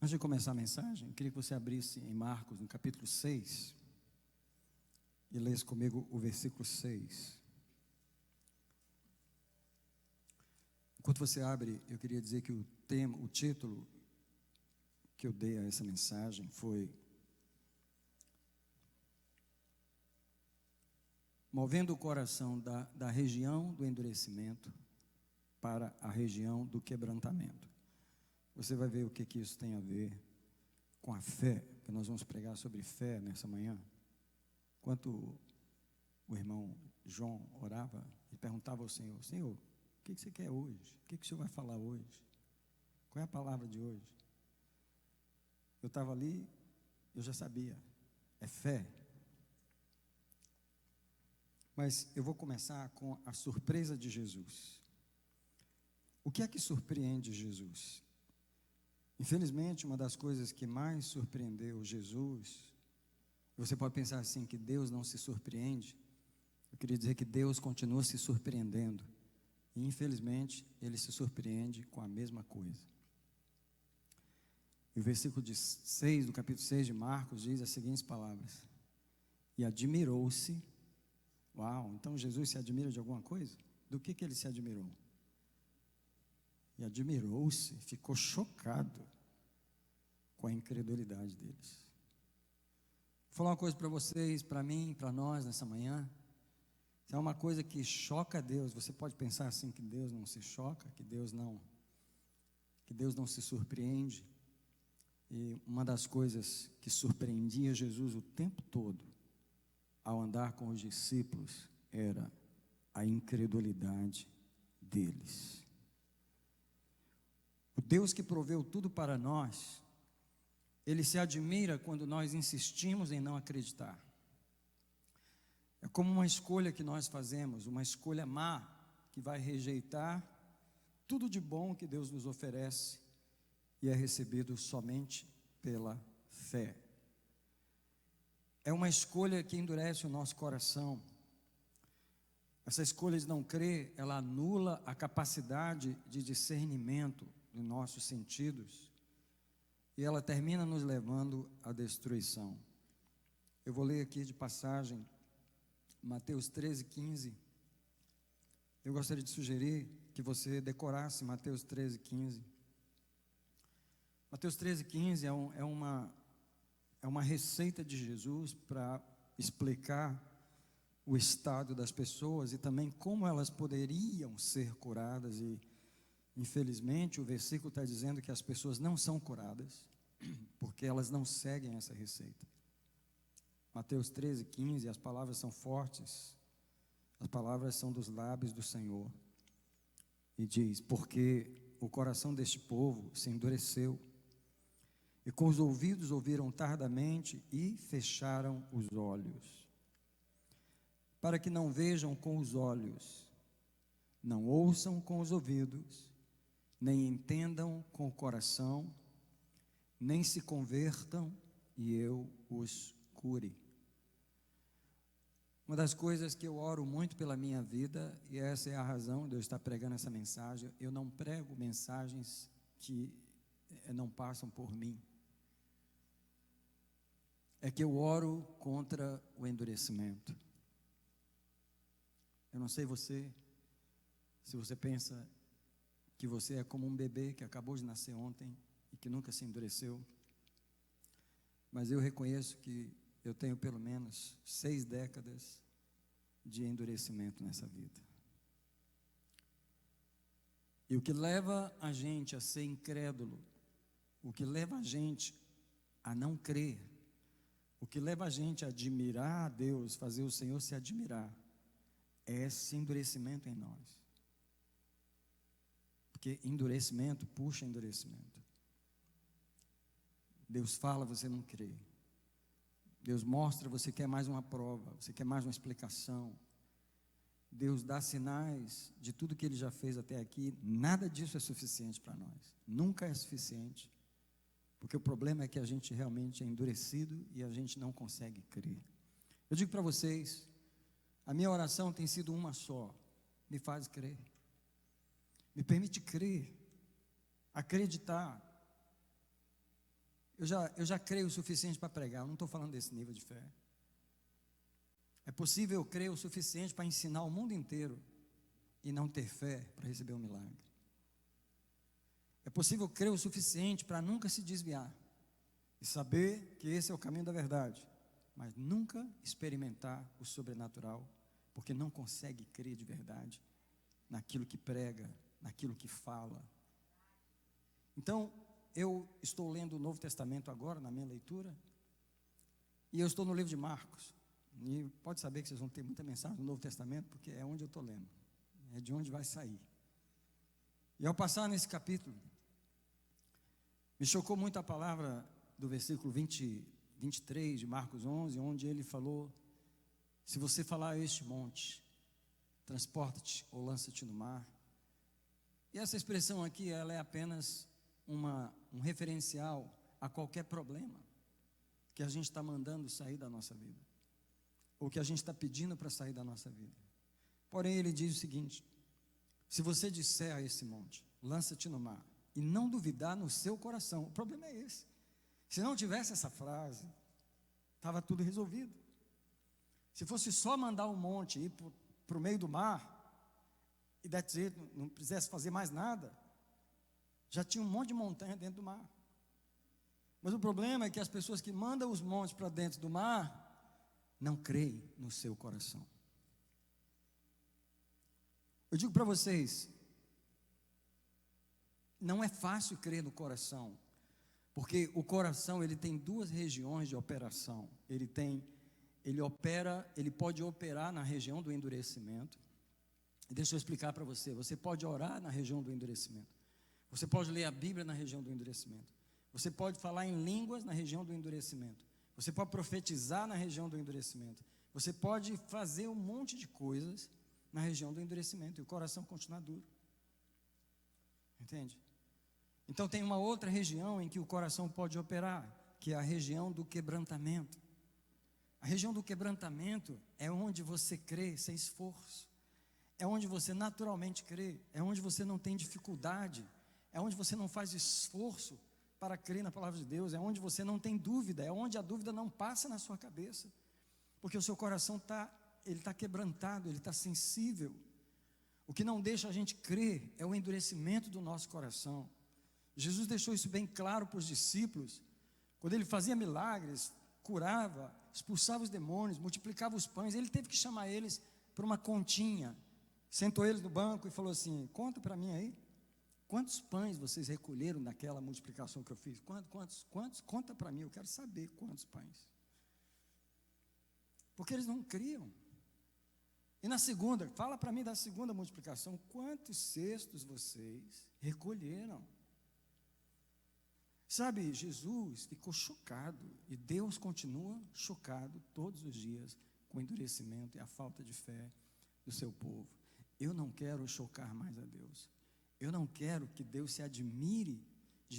Antes de começar a mensagem, eu queria que você abrisse em Marcos, no capítulo 6, e lesse comigo o versículo 6. Enquanto você abre, eu queria dizer que o título que eu dei a essa mensagem foi Movendo o coração da região do endurecimento para a região do quebrantamento. Você vai ver o que isso tem a ver com a fé, que nós vamos pregar sobre fé nessa manhã. Enquanto o irmão João orava, ele perguntava ao Senhor: Senhor, o que você quer hoje? O que o Senhor vai falar hoje? Qual é a palavra de hoje? Eu estava ali, eu já sabia, é fé. Mas eu vou começar com a surpresa de Jesus. O que é que surpreende Jesus? Infelizmente, uma das coisas que mais surpreendeu Jesus, você pode pensar assim, que Deus não se surpreende. Eu queria dizer que Deus continua se surpreendendo. E infelizmente, Ele se surpreende com a mesma coisa. E o versículo 6, do capítulo 6 de Marcos, diz as seguintes palavras: E admirou-se. Uau, então Jesus se admira de alguma coisa? Do que Ele se admirou? E admirou-se, ficou chocado com a incredulidade deles. Vou falar uma coisa para vocês, para mim, para nós nessa manhã. Se é uma coisa que choca a Deus, você pode pensar assim, que Deus não se choca, que Deus não se surpreende. E uma das coisas que surpreendia Jesus o tempo todo, ao andar com os discípulos, era a incredulidade deles. O Deus que proveu tudo para nós, Ele se admira quando nós insistimos em não acreditar. É como uma escolha que nós fazemos, uma escolha má, que vai rejeitar tudo de bom que Deus nos oferece e é recebido somente pela fé. É uma escolha que endurece o nosso coração. Essa escolha de não crer, ela anula a capacidade de discernimento dos nossos sentidos e ela termina nos levando à destruição. Eu vou ler aqui de passagem Mateus 13:15. Eu gostaria de sugerir que você decorasse Mateus 13:15. Mateus 13:15 é uma receita de Jesus para explicar o estado das pessoas e também como elas poderiam ser curadas. E infelizmente o versículo está dizendo que as pessoas não são curadas porque elas não seguem essa receita. Mateus 13:15, as palavras são fortes, as palavras são dos lábios do Senhor, e diz: porque o coração deste povo se endureceu, e com os ouvidos ouviram tardamente e fecharam os olhos, para que não vejam com os olhos, não ouçam com os ouvidos, nem entendam com o coração, nem se convertam e eu os cure. Uma das coisas que eu oro muito pela minha vida, e essa é a razão de eu estar pregando essa mensagem, eu não prego mensagens que não passam por mim. É que eu oro contra o endurecimento. Eu não sei se você pensa que você é como um bebê que acabou de nascer ontem e que nunca se endureceu, mas eu reconheço que eu tenho pelo menos 6 décadas de endurecimento nessa vida. E o que leva a gente a ser incrédulo, o que leva a gente a não crer, o que leva a gente a admirar a Deus, fazer o Senhor se admirar, é esse endurecimento em nós. Porque endurecimento puxa endurecimento. Deus fala, você não crê. Deus mostra, você quer mais uma prova, você quer mais uma explicação. Deus dá sinais de tudo que Ele já fez até aqui. Nada disso é suficiente para nós. Nunca é suficiente. Porque o problema é que a gente realmente é endurecido e a gente não consegue crer. Eu digo para vocês, a minha oração tem sido uma só: me faz crer. Me permite crer, acreditar. Eu já creio o suficiente para pregar, eu não estou falando desse nível de fé. É possível eu crer o suficiente para ensinar o mundo inteiro e não ter fé para receber um milagre. É possível crer o suficiente para nunca se desviar e saber que esse é o caminho da verdade, mas nunca experimentar o sobrenatural, porque não consegue crer de verdade naquilo que prega, naquilo que fala. Então, eu estou lendo o Novo Testamento agora, na minha leitura, e eu estou no livro de Marcos. E pode saber que vocês vão ter muita mensagem no Novo Testamento, porque é onde eu estou lendo, é de onde vai sair. E ao passar nesse capítulo, me chocou muito a palavra do versículo 23 de Marcos 11, onde ele falou: se você falar a este monte, transporta-te ou lança-te no mar. E essa expressão aqui, ela é apenas um referencial a qualquer problema que a gente está mandando sair da nossa vida, ou que a gente está pedindo para sair da nossa vida. Porém, ele diz o seguinte: se você disser a esse monte, lança-te no mar, e não duvidar no seu coração. O problema é esse. Se não tivesse essa frase, estava tudo resolvido. Se fosse só mandar um monte ir para o meio do mar, e that's it, não precisasse fazer mais nada, já tinha um monte de montanha dentro do mar. Mas o problema é que as pessoas que mandam os montes para dentro do mar não creem no seu coração. Eu digo para vocês, não é fácil crer no coração, porque o coração ele tem duas regiões de operação. Ele pode operar na região do endurecimento. Deixa eu explicar para você. Você pode orar na região do endurecimento. Você pode ler a Bíblia na região do endurecimento. Você pode falar em línguas na região do endurecimento. Você pode profetizar na região do endurecimento. Você pode fazer um monte de coisas na região do endurecimento e o coração continua duro. Entende? Então tem uma outra região em que o coração pode operar, que é a região do quebrantamento. A região do quebrantamento é onde você crê sem esforço. É onde você naturalmente crê. É onde você não tem dificuldade. É onde você não faz esforço para crer na palavra de Deus. É onde você não tem dúvida. É onde a dúvida não passa na sua cabeça. Porque o seu coração está quebrantado, ele está sensível. O que não deixa a gente crer é o endurecimento do nosso coração. Jesus deixou isso bem claro para os discípulos. Quando ele fazia milagres, curava, expulsava os demônios, multiplicava os pães, ele teve que chamar eles para uma continha. Sentou eles no banco e falou assim: conta para mim aí, quantos pães vocês recolheram naquela multiplicação que eu fiz? Quantos? Conta para mim, eu quero saber quantos pães. Porque eles não criam. E na segunda, fala para mim da segunda multiplicação, quantos cestos vocês recolheram? Sabe, Jesus ficou chocado, e Deus continua chocado todos os dias com o endurecimento e a falta de fé do seu povo. Eu não quero chocar mais a Deus. Eu não quero que Deus se admire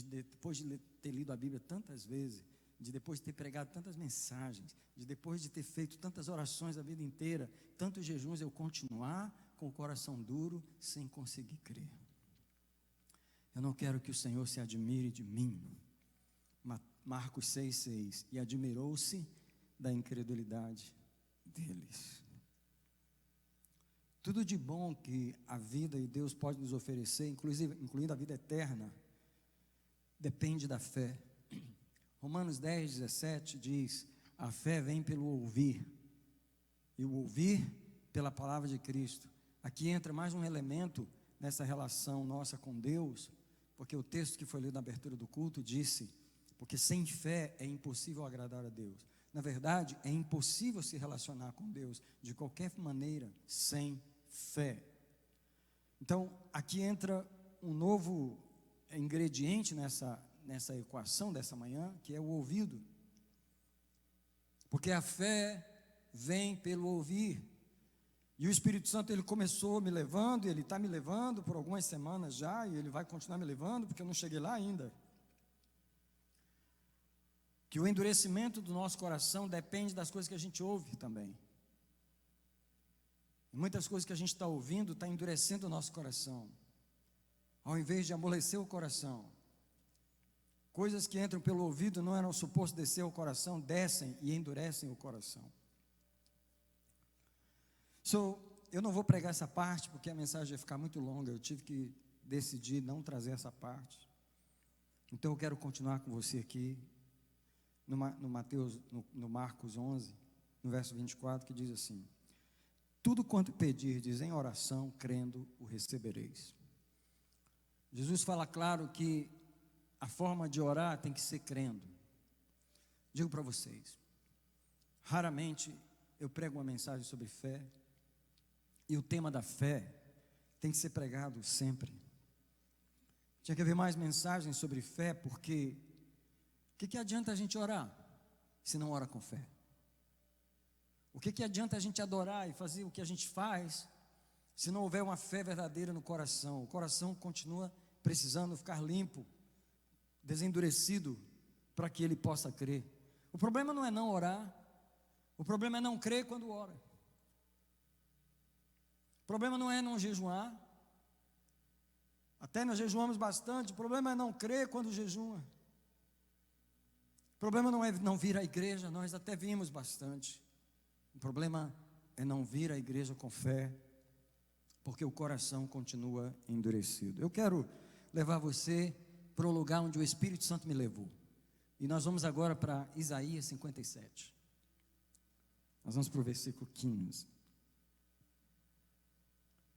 depois de ter lido a Bíblia tantas vezes, de depois de ter pregado tantas mensagens, de depois de ter feito tantas orações a vida inteira, tantos jejuns, eu continuar com o coração duro, sem conseguir crer. Eu não quero que o Senhor se admire de mim. Marcos 6,6. E admirou-se da incredulidade deles. Tudo de bom que a vida e Deus pode nos oferecer, incluindo a vida eterna, depende da fé. Romanos 10,17 diz: a fé vem pelo ouvir, e o ouvir pela palavra de Cristo. Aqui entra mais um elemento nessa relação nossa com Deus, porque o texto que foi lido na abertura do culto disse: porque sem fé é impossível agradar a Deus. Na verdade, é impossível se relacionar com Deus de qualquer maneira sem fé. Então, aqui entra um novo ingrediente nessa equação dessa manhã, que é o ouvido. Porque a fé vem pelo ouvir. E o Espírito Santo, ele começou me levando, e ele está me levando por algumas semanas já, e ele vai continuar me levando, porque eu não cheguei lá ainda. Que o endurecimento do nosso coração depende das coisas que a gente ouve também. E muitas coisas que a gente está ouvindo está endurecendo o nosso coração, ao invés de amolecer o coração. Coisas que entram pelo ouvido não eram supostas descer ao coração, descem e endurecem o coração. Eu não vou pregar essa parte, porque a mensagem ia ficar muito longa, eu tive que decidir não trazer essa parte. Então eu quero continuar com você aqui, no Marcos 11, no verso 24, que diz assim: tudo quanto pedirdes em oração, crendo, o recebereis. Jesus fala claro que a forma de orar tem que ser crendo. Digo para vocês, raramente eu prego uma mensagem sobre fé, e o tema da fé tem que ser pregado sempre. Tinha que haver mais mensagens sobre fé, porque o que adianta a gente orar se não ora com fé? O que adianta a gente adorar e fazer o que a gente faz se não houver uma fé verdadeira no coração? O coração continua precisando ficar limpo, desendurecido, para que ele possa crer. O problema não é não orar, o problema é não crer quando ora. O problema não é não jejuar, até nós jejuamos bastante, o problema é não crer quando jejua. O problema não é não vir à igreja, nós até vimos bastante. O problema é não vir à igreja com fé, porque o coração continua endurecido. Eu quero levar você para o lugar onde o Espírito Santo me levou. E nós vamos agora para Isaías 57. Nós vamos para o versículo 15.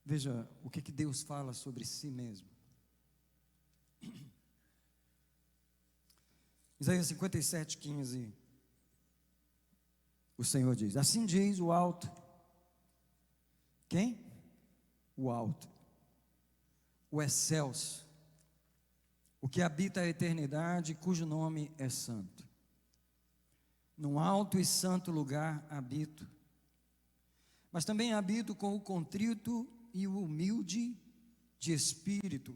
Veja o que Deus fala sobre si mesmo. Isaías 57, 15. O Senhor diz: assim diz o alto. Quem? O alto, o excelso, o que habita a eternidade, cujo nome é santo. Num alto e santo lugar habito, mas também habito com o contrito e o humilde de espírito,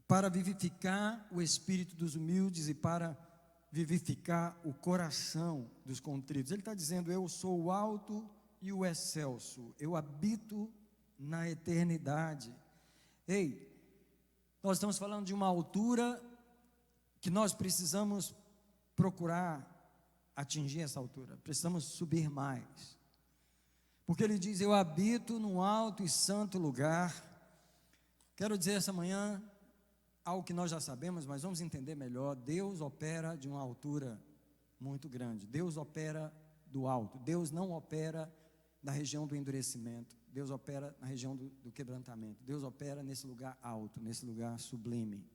para vivificar o espírito dos humildes e para vivificar o coração dos contritos. Ele está dizendo: eu sou o alto e o excelso, eu habito na eternidade. Ei, nós estamos falando de uma altura que nós precisamos procurar atingir essa altura, precisamos subir mais, porque ele diz: eu habito num alto e santo lugar. Quero dizer essa manhã algo que nós já sabemos, mas vamos entender melhor. Deus opera de uma altura muito grande, Deus opera do alto, Deus não opera na região do endurecimento, Deus opera na região do quebrantamento, Deus opera nesse lugar alto, nesse lugar sublime.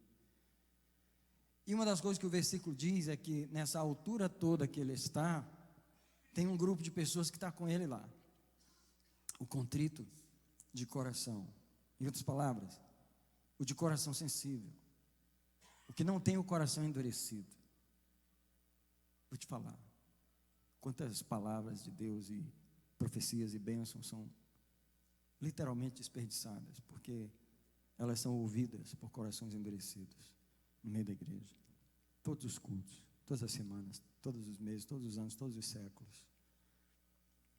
E uma das coisas que o versículo diz é que nessa altura toda que ele está, tem um grupo de pessoas que está com ele lá, o contrito de coração, em outras palavras, o de coração sensível, o que não tem o coração endurecido. Vou te falar, quantas palavras de Deus e profecias e bênçãos são literalmente desperdiçadas, porque elas são ouvidas por corações endurecidos no meio da igreja, todos os cultos, todas as semanas, todos os meses, todos os anos, todos os séculos.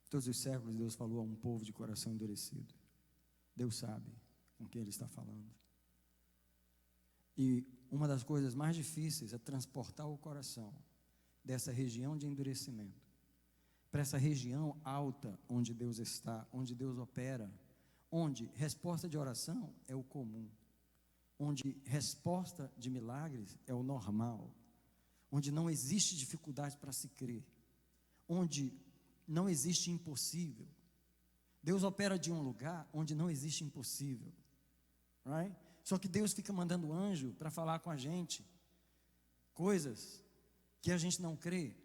Todos os séculos Deus falou a um povo de coração endurecido. Deus sabe com quem Ele está falando. E uma das coisas mais difíceis é transportar o coração dessa região de endurecimento para essa região alta onde Deus está, onde Deus opera, onde resposta de oração é o comum, onde resposta de milagres é o normal, onde não existe dificuldade para se crer, onde não existe impossível. Deus opera de um lugar onde não existe impossível, right? Só que Deus fica mandando anjo para falar com a gente coisas que a gente não crê,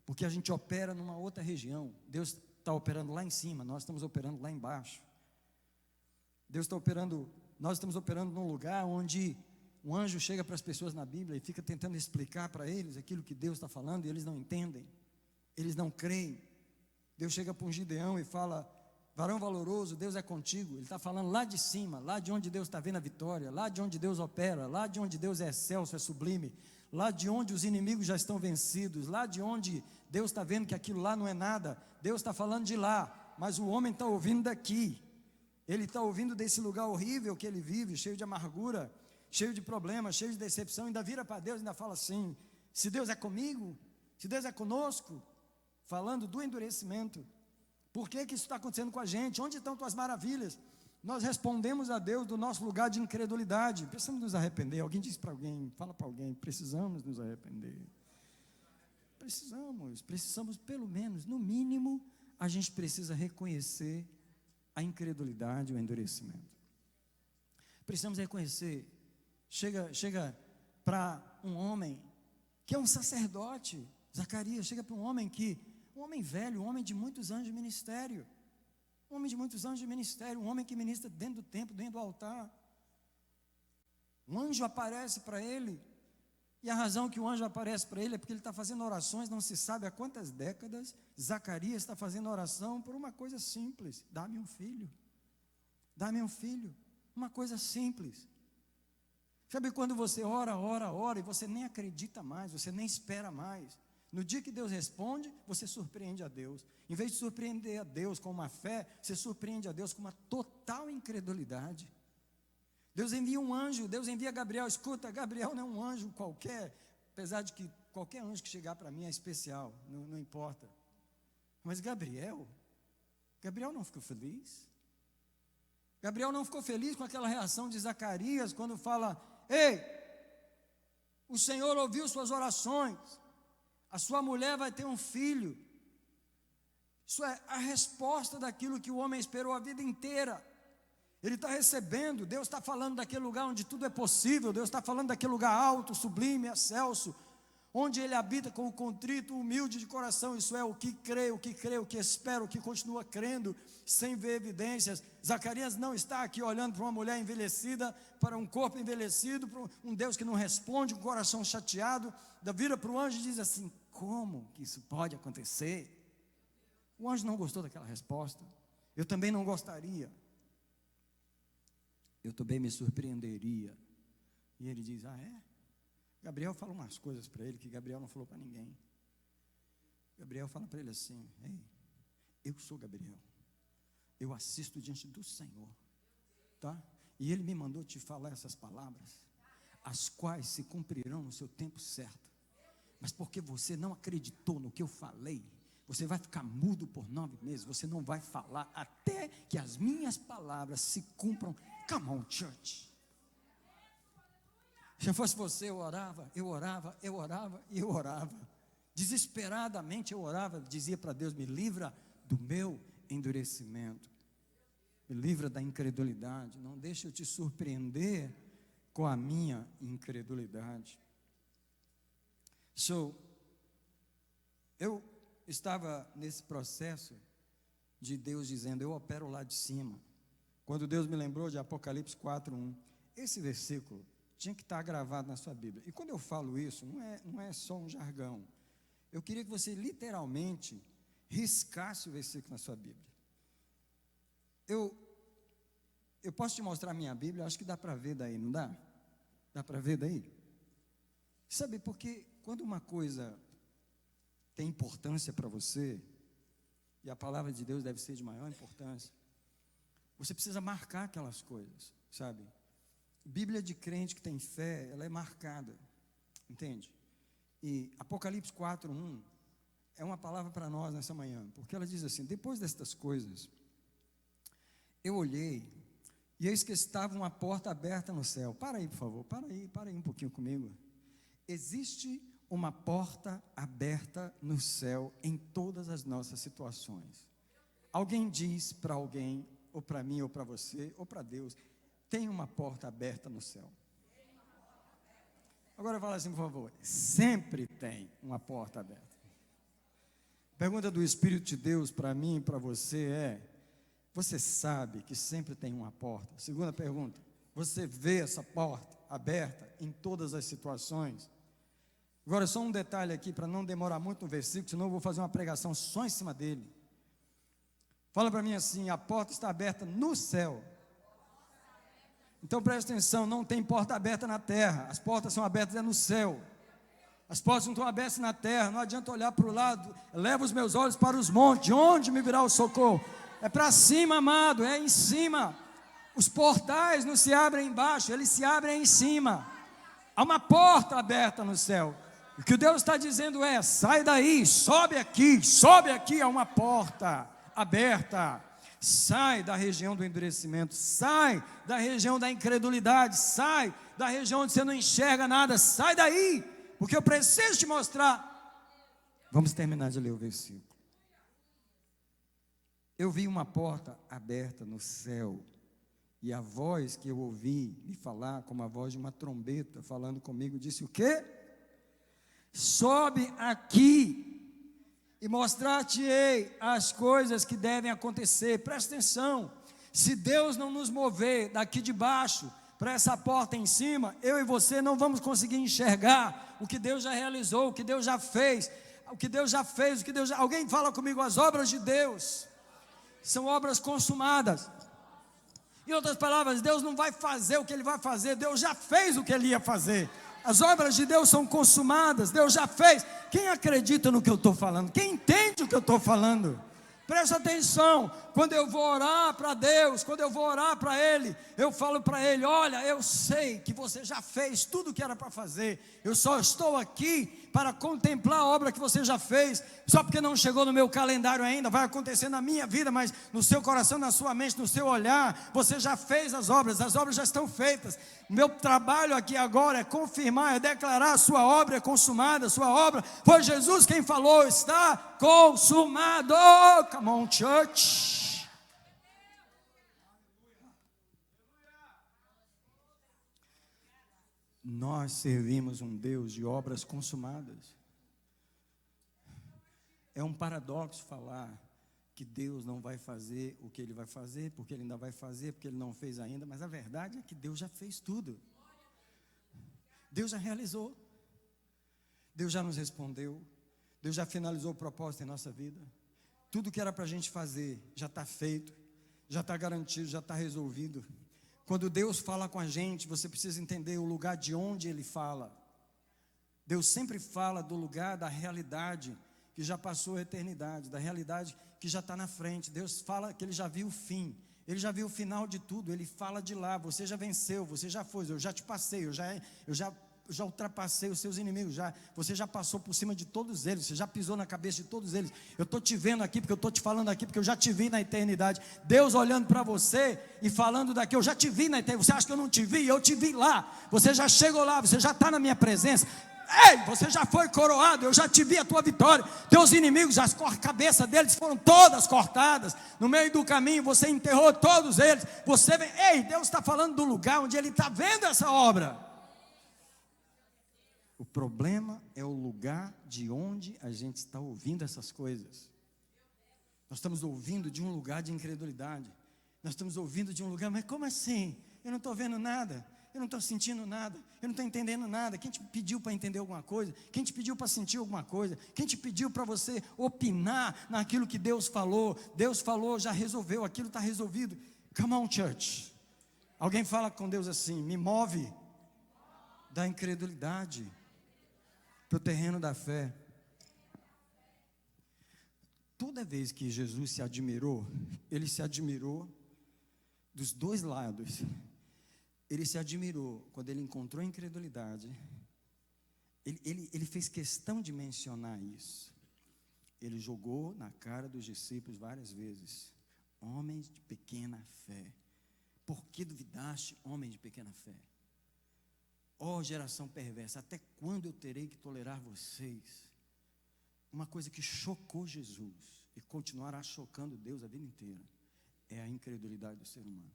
porque a gente opera numa outra região. Deus está operando lá em cima, nós estamos operando lá embaixo. Deus está operando, nós estamos operando num lugar onde um anjo chega para as pessoas na Bíblia e fica tentando explicar para eles aquilo que Deus está falando, e eles não entendem, eles não creem. Deus chega para um Gideão e fala: varão valoroso, Deus é contigo. Ele está falando lá de cima, lá de onde Deus está vendo a vitória, lá de onde Deus opera, lá de onde Deus é excelso, é sublime, lá de onde os inimigos já estão vencidos, lá de onde Deus está vendo que aquilo lá não é nada. Deus está falando de lá, mas o homem está ouvindo daqui. Ele está ouvindo desse lugar horrível que ele vive, cheio de amargura, cheio de problemas, cheio de decepção, ainda vira para Deus e ainda fala assim: se Deus é comigo, se Deus é conosco, falando do endurecimento. Por que isso está acontecendo com a gente? Onde estão tuas maravilhas? Nós respondemos a Deus do nosso lugar de incredulidade. Precisamos nos arrepender. Alguém diz para alguém, fala para alguém: precisamos nos arrepender. Precisamos pelo menos, no mínimo, a gente precisa reconhecer a incredulidade, o endurecimento. Precisamos reconhecer. Chega para um homem que é um sacerdote, Zacarias, chega para um homem velho, um homem de muitos anos de ministério, um homem que ministra dentro do templo, dentro do altar. Um anjo aparece para ele, e a razão que o anjo aparece para ele é porque ele está fazendo orações, não se sabe há quantas décadas. Zacarias está fazendo oração por uma coisa simples: dá-me um filho, uma coisa simples. Sabe quando você ora, e você nem acredita mais, você nem espera mais? No dia que Deus responde, você surpreende a Deus. Em vez de surpreender a Deus com uma fé, você surpreende a Deus com uma total incredulidade. Deus envia um anjo, Deus envia Gabriel. Escuta, Gabriel não é um anjo qualquer, apesar de que qualquer anjo que chegar para mim é especial, não importa. Mas Gabriel não ficou feliz. Gabriel não ficou feliz com aquela reação de Zacarias, quando fala: ei, o Senhor ouviu suas orações, a sua mulher vai ter um filho. Isso é a resposta daquilo que o homem esperou a vida inteira. Ele está recebendo, Deus está falando daquele lugar onde tudo é possível, Deus está falando daquele lugar alto, sublime, excelso, onde Ele habita com o contrito, humilde de coração. Isso é o que crê, o que espera, o que continua crendo, sem ver evidências. Zacarias não está aqui olhando para uma mulher envelhecida, para um corpo envelhecido, para um Deus que não responde, um coração chateado. Vira para o anjo e diz assim: como que isso pode acontecer? O anjo não gostou daquela resposta. Eu também não gostaria. Eu também me surpreenderia. E ele diz: ah, é? Gabriel fala umas coisas para ele que Gabriel não falou para ninguém. Gabriel fala para ele assim: ei, eu sou Gabriel, eu assisto diante do Senhor, tá? E Ele me mandou te falar essas palavras, as quais se cumprirão no seu tempo certo. Mas porque você não acreditou no que eu falei, você vai ficar mudo por 9 meses. Você não vai falar até que as minhas palavras se cumpram. Come on, church. Se eu fosse você, eu orava. Desesperadamente eu orava, dizia para Deus: me livra do meu endurecimento, me livra da incredulidade, não deixa eu te surpreender com a minha incredulidade. Eu estava nesse processo de Deus dizendo: eu opero lá de cima. Quando Deus me lembrou de Apocalipse 4:1, esse versículo tinha que estar gravado na sua Bíblia. E quando eu falo isso, não é só um jargão. Eu queria que você literalmente riscasse o versículo na sua Bíblia. Eu posso te mostrar a minha Bíblia, acho que dá para ver daí, não dá? Dá para ver daí? Sabe, porque quando uma coisa tem importância para você, e a palavra de Deus deve ser de maior importância, você precisa marcar aquelas coisas, sabe? Bíblia de crente que tem fé, ela é marcada, entende? E Apocalipse 4:1 é uma palavra para nós nessa manhã, porque ela diz assim: depois destas coisas, eu olhei, e eis que estava uma porta aberta no céu. Para aí, por favor, para aí um pouquinho comigo. Existe uma porta aberta no céu em todas as nossas situações. Alguém diz para alguém, ou para mim, ou para você, ou para Deus: tem uma porta aberta no céu. Agora fala assim, por favor: sempre tem uma porta aberta. Pergunta do Espírito de Deus para mim e para você é: você sabe que sempre tem uma porta? Segunda pergunta: você vê essa porta aberta em todas as situações? Agora só um detalhe aqui, para não demorar muito no versículo, senão eu vou fazer uma pregação só em cima dele. Fala para mim assim: a porta está aberta no céu. Então presta atenção, não tem porta aberta na terra, as portas são abertas no céu. As portas não estão abertas na terra, não adianta olhar para o lado. Leva os meus olhos para os montes, de onde me virá o socorro? É para cima, amado, é em cima. Os portais não se abrem embaixo, eles se abrem em cima. Há uma porta aberta no céu. O que Deus está dizendo é: sai daí, sobe aqui, há uma porta aberta. Sai da região do endurecimento, sai da região da incredulidade, sai da região onde você não enxerga nada, sai daí, porque eu preciso te mostrar. Vamos terminar de ler o versículo. Eu vi uma porta aberta no céu, e a voz que eu ouvi me falar, como a voz de uma trombeta falando comigo, disse o quê? Sobe aqui e mostrar-te-ei as coisas que devem acontecer. Presta atenção, se Deus não nos mover daqui de baixo para essa porta em cima, eu e você não vamos conseguir enxergar o que Deus já realizou, o que Deus já fez, Alguém fala comigo, as obras de Deus são obras consumadas. Em outras palavras, Deus não vai fazer o que Ele vai fazer, Deus já fez o que Ele ia fazer. As obras de Deus são consumadas, Deus já fez. Quem acredita no que eu estou falando? Quem entende o que eu estou falando? Presta atenção, quando eu vou orar para Deus, quando eu vou orar para Ele, eu falo para Ele: olha, eu sei que você já fez tudo o que era para fazer, eu só estou aqui para contemplar a obra que você já fez, só porque não chegou no meu calendário ainda, vai acontecer na minha vida, mas no seu coração, na sua mente, no seu olhar, você já fez as obras já estão feitas. O meu trabalho aqui agora é confirmar, é declarar: a sua obra é consumada, a sua obra, foi Jesus quem falou, está consumado. Come on, church. Nós servimos um Deus de obras consumadas. É um paradoxo falar que Deus não vai fazer o que Ele vai fazer, porque Ele ainda vai fazer, porque Ele não fez ainda, mas a verdade é que Deus já fez tudo. Deus já realizou. Deus já nos respondeu. Deus já finalizou o propósito em nossa vida. Tudo que era para a gente fazer já está feito, já está garantido, já está resolvido. Quando Deus fala com a gente, você precisa entender o lugar de onde Ele fala. Deus sempre fala do lugar da realidade que já passou a eternidade, da realidade que já está na frente. Deus fala que Ele já viu o fim, Ele já viu o final de tudo. Ele fala de lá: você já venceu, você já foi, eu já te passei, eu já ultrapassei os seus inimigos, você já passou por cima de todos eles, você já pisou na cabeça de todos eles. Eu estou te vendo aqui, porque eu estou te falando aqui, porque eu já te vi na eternidade. Deus olhando para você e falando daqui: eu já te vi na eternidade. Você acha que eu não te vi? Eu te vi lá. Você já chegou lá, você já está na minha presença. Ei, você já foi coroado, eu já te vi a tua vitória. Teus inimigos, a cabeça deles foram todas cortadas. No meio do caminho você enterrou todos eles. Ei, Deus está falando do lugar onde Ele está vendo essa obra. O problema é o lugar de onde a gente está ouvindo essas coisas. Nós estamos ouvindo de um lugar de incredulidade. Nós estamos ouvindo de um lugar: mas como assim? Eu não estou vendo nada, eu não estou sentindo nada, eu não estou entendendo nada. Quem te pediu para entender alguma coisa? Quem te pediu para sentir alguma coisa? Quem te pediu para você opinar naquilo que Deus falou? Deus falou, já resolveu, aquilo está resolvido. Come on, church. Alguém fala com Deus assim: me move da incredulidade para o terreno da fé. Toda vez que Jesus se admirou, Ele se admirou dos dois lados. Ele se admirou quando Ele encontrou a incredulidade. Ele fez questão de mencionar isso. Ele jogou na cara dos discípulos várias vezes: homens de pequena fé, por que duvidaste, homens de pequena fé? Ó geração perversa, até quando eu terei que tolerar vocês? Uma coisa que chocou Jesus e continuará chocando Deus a vida inteira é a incredulidade do ser humano.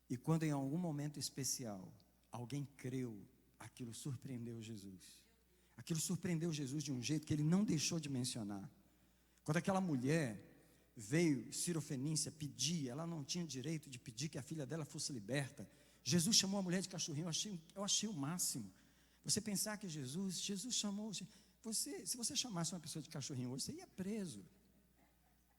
E quando em algum momento especial alguém creu, aquilo surpreendeu Jesus. Aquilo surpreendeu Jesus de um jeito que Ele não deixou de mencionar. Quando aquela mulher veio, Sirofenícia, pedir, ela não tinha direito de pedir que a filha dela fosse liberta. Jesus chamou a mulher de cachorrinho. Eu achei o máximo. Você pensar que Jesus chamou, se você chamasse uma pessoa de cachorrinho hoje, você ia preso.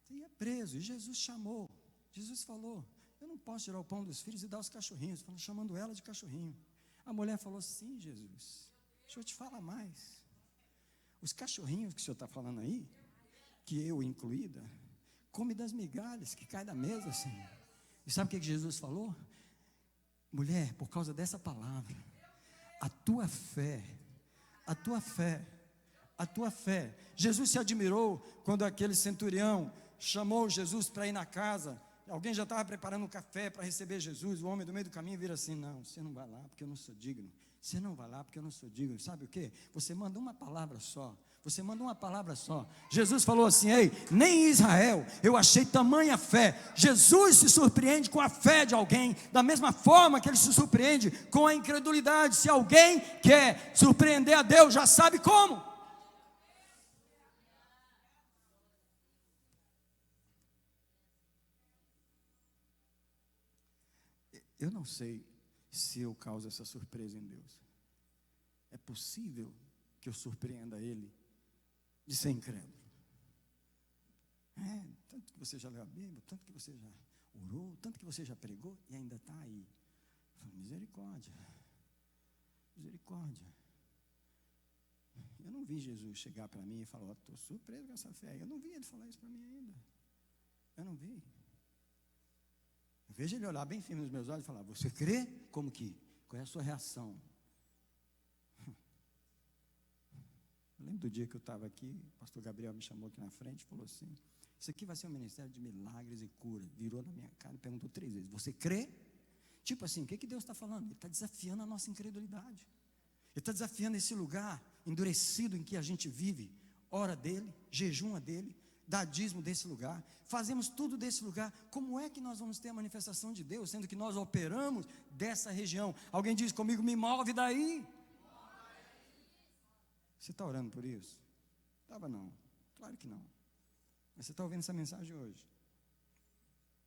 E Jesus chamou. Jesus falou: eu não posso tirar o pão dos filhos e dar aos cachorrinhos. Falou, chamando ela de cachorrinho. A mulher falou: sim, Jesus, deixa eu te falar mais. Os cachorrinhos que o senhor está falando aí, que eu incluída, come das migalhas que cai da mesa, Senhor. E sabe o que Jesus falou? Mulher, por causa dessa palavra, a tua fé, a tua fé, a tua fé. Jesus se admirou quando aquele centurião chamou Jesus para ir na casa. Alguém já estava preparando um café para receber Jesus. O homem do meio do caminho vira assim: não, você não vai lá porque eu não sou digno. Você não vai lá porque eu não sou digno. Sabe o que? Você manda uma palavra só. Você manda uma palavra só. Jesus falou assim: ei, nem em Israel eu achei tamanha fé. Jesus se surpreende com a fé de alguém, da mesma forma que ele se surpreende com a incredulidade. Se alguém quer surpreender a Deus, já sabe como. Eu não sei se eu causo essa surpresa em Deus. É possível que eu surpreenda Ele de ser incrédulo. Tanto que você já leu a Bíblia, tanto que você já orou, tanto que você já pregou e ainda está aí. Falo, misericórdia, misericórdia. Eu não vi Jesus chegar para mim e falar: estou surpreso com essa fé. Eu não vi Ele falar isso para mim ainda. Eu não vi. Eu vejo Ele olhar bem firme nos meus olhos e falar: você crê? Como que? Qual é a sua reação? Eu lembro do dia que eu estava aqui, o pastor Gabriel me chamou aqui na frente e falou assim: isso aqui vai ser um ministério de milagres e cura. Virou na minha cara e perguntou 3 vezes: você crê? Tipo assim, o que Deus está falando? Ele está desafiando a nossa incredulidade. Ele está desafiando esse lugar endurecido em que a gente vive. Ora dele, jejuma dele, dá dízimo desse lugar, fazemos tudo desse lugar. Como é que nós vamos ter a manifestação de Deus, sendo que nós operamos dessa região? Alguém diz comigo: me move daí. Você está orando por isso? Estava não, claro que não. Mas você está ouvindo essa mensagem hoje.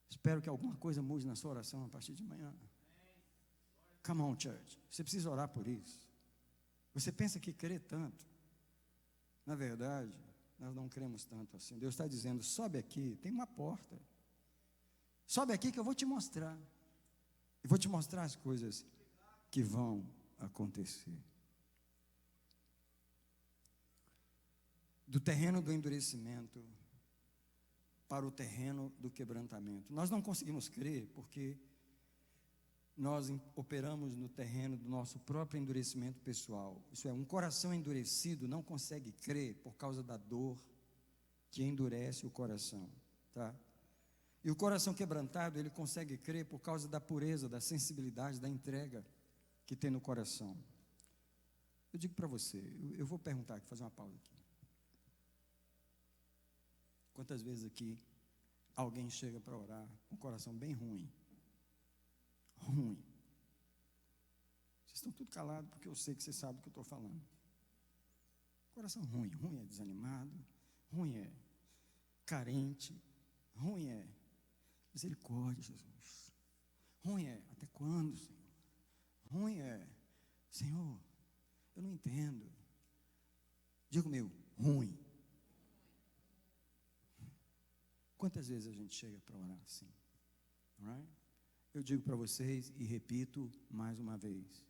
Espero que alguma coisa mude na sua oração a partir de amanhã. Come on, church. Você precisa orar por isso. Você pensa que crê tanto. Na verdade, nós não cremos tanto assim. Deus está dizendo: sobe aqui, tem uma porta. Sobe aqui que eu vou te mostrar. E vou te mostrar as coisas que vão acontecer. Do terreno do endurecimento para o terreno do quebrantamento. Nós não conseguimos crer porque nós operamos no terreno do nosso próprio endurecimento pessoal. Isso é, um coração endurecido não consegue crer por causa da dor que endurece o coração, tá? E o coração quebrantado, ele consegue crer por causa da pureza, da sensibilidade, da entrega que tem no coração. Eu digo para você, eu vou perguntar aqui, fazer uma pausa aqui. Quantas vezes aqui alguém chega para orar com um coração bem ruim? Ruim. Vocês estão tudo calados porque eu sei que vocês sabem o que eu estou falando. Coração ruim. Ruim é desanimado, ruim é carente, ruim é misericórdia, Jesus. Ruim é até quando, Senhor? Ruim é, Senhor, eu não entendo. Diga comigo, ruim. Quantas vezes a gente chega para orar assim? Alright? Eu digo para vocês e repito mais uma vez: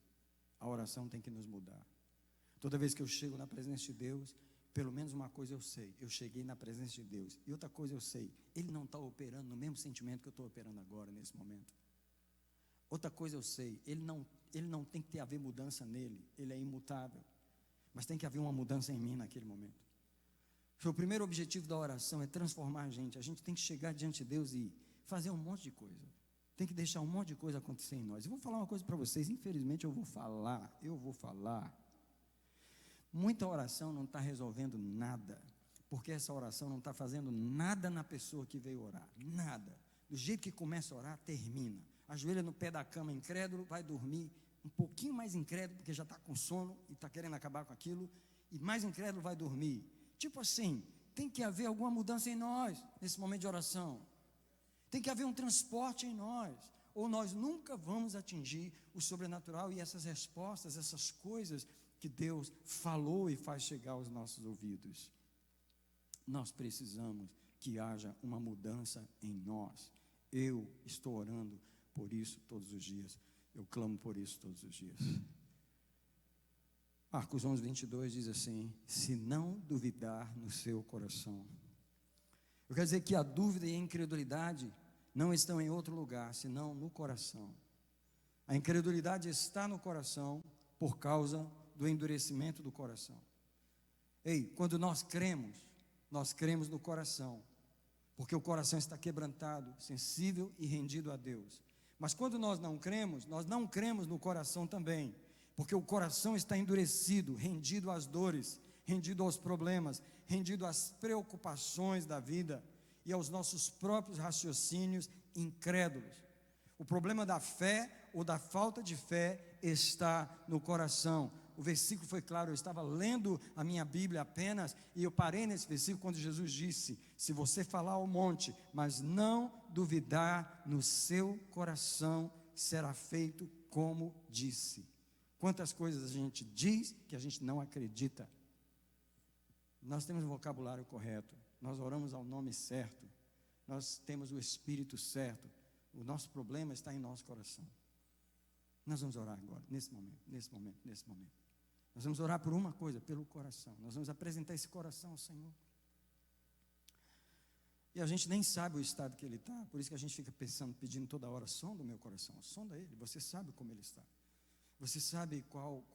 a oração tem que nos mudar. Toda vez que eu chego na presença de Deus, pelo menos uma coisa eu sei: eu cheguei na presença de Deus. E outra coisa eu sei: Ele não está operando no mesmo sentimento que eu estou operando agora, nesse momento. Outra coisa eu sei: Ele não tem que ter haver mudança nele. Ele é imutável. Mas tem que haver uma mudança em mim naquele momento. O primeiro objetivo da oração é transformar a gente. A gente tem que chegar diante de Deus e fazer um monte de coisa. Tem que deixar um monte de coisa acontecer em nós. Eu vou falar uma coisa para vocês. Infelizmente eu vou falar. Muita oração não está resolvendo nada, porque essa oração não está fazendo nada na pessoa que veio orar. Nada. Do jeito que começa a orar, termina. Ajoelha no pé da cama, incrédulo, vai dormir. Um pouquinho mais incrédulo, porque já está com sono e está querendo acabar com aquilo. E mais incrédulo vai dormir. Tipo assim, tem que haver alguma mudança em nós, nesse momento de oração. Tem que haver um transporte em nós, ou nós nunca vamos atingir o sobrenatural e essas respostas, essas coisas que Deus falou e faz chegar aos nossos ouvidos. Nós precisamos que haja uma mudança em nós. Eu estou orando por isso todos os dias. Eu clamo por isso todos os dias. Marcos 11, 22 diz assim: se não duvidar no seu coração. Eu quero dizer que a dúvida e a incredulidade não estão em outro lugar, senão no coração. A incredulidade está no coração por causa do endurecimento do coração. Ei, quando nós cremos no coração, porque o coração está quebrantado, sensível e rendido a Deus. Mas quando nós não cremos no coração também, porque o coração está endurecido, rendido às dores, rendido aos problemas, rendido às preocupações da vida e aos nossos próprios raciocínios incrédulos. O problema da fé ou da falta de fé está no coração. O versículo foi claro, eu estava lendo a minha Bíblia apenas, e eu parei nesse versículo quando Jesus disse: se você falar ao monte, mas não duvidar no seu coração, será feito como disse. Quantas coisas a gente diz que a gente não acredita. Nós temos o vocabulário correto, nós oramos ao nome certo, nós temos o Espírito certo, o nosso problema está em nosso coração. Nós vamos orar agora, nesse momento. Nós vamos orar por uma coisa, pelo coração. Nós vamos apresentar esse coração ao Senhor. E a gente nem sabe o estado que ele está, por isso que a gente fica pensando, pedindo toda hora: sonda o meu coração, sonda ele. Você sabe como ele está. Você sabe qual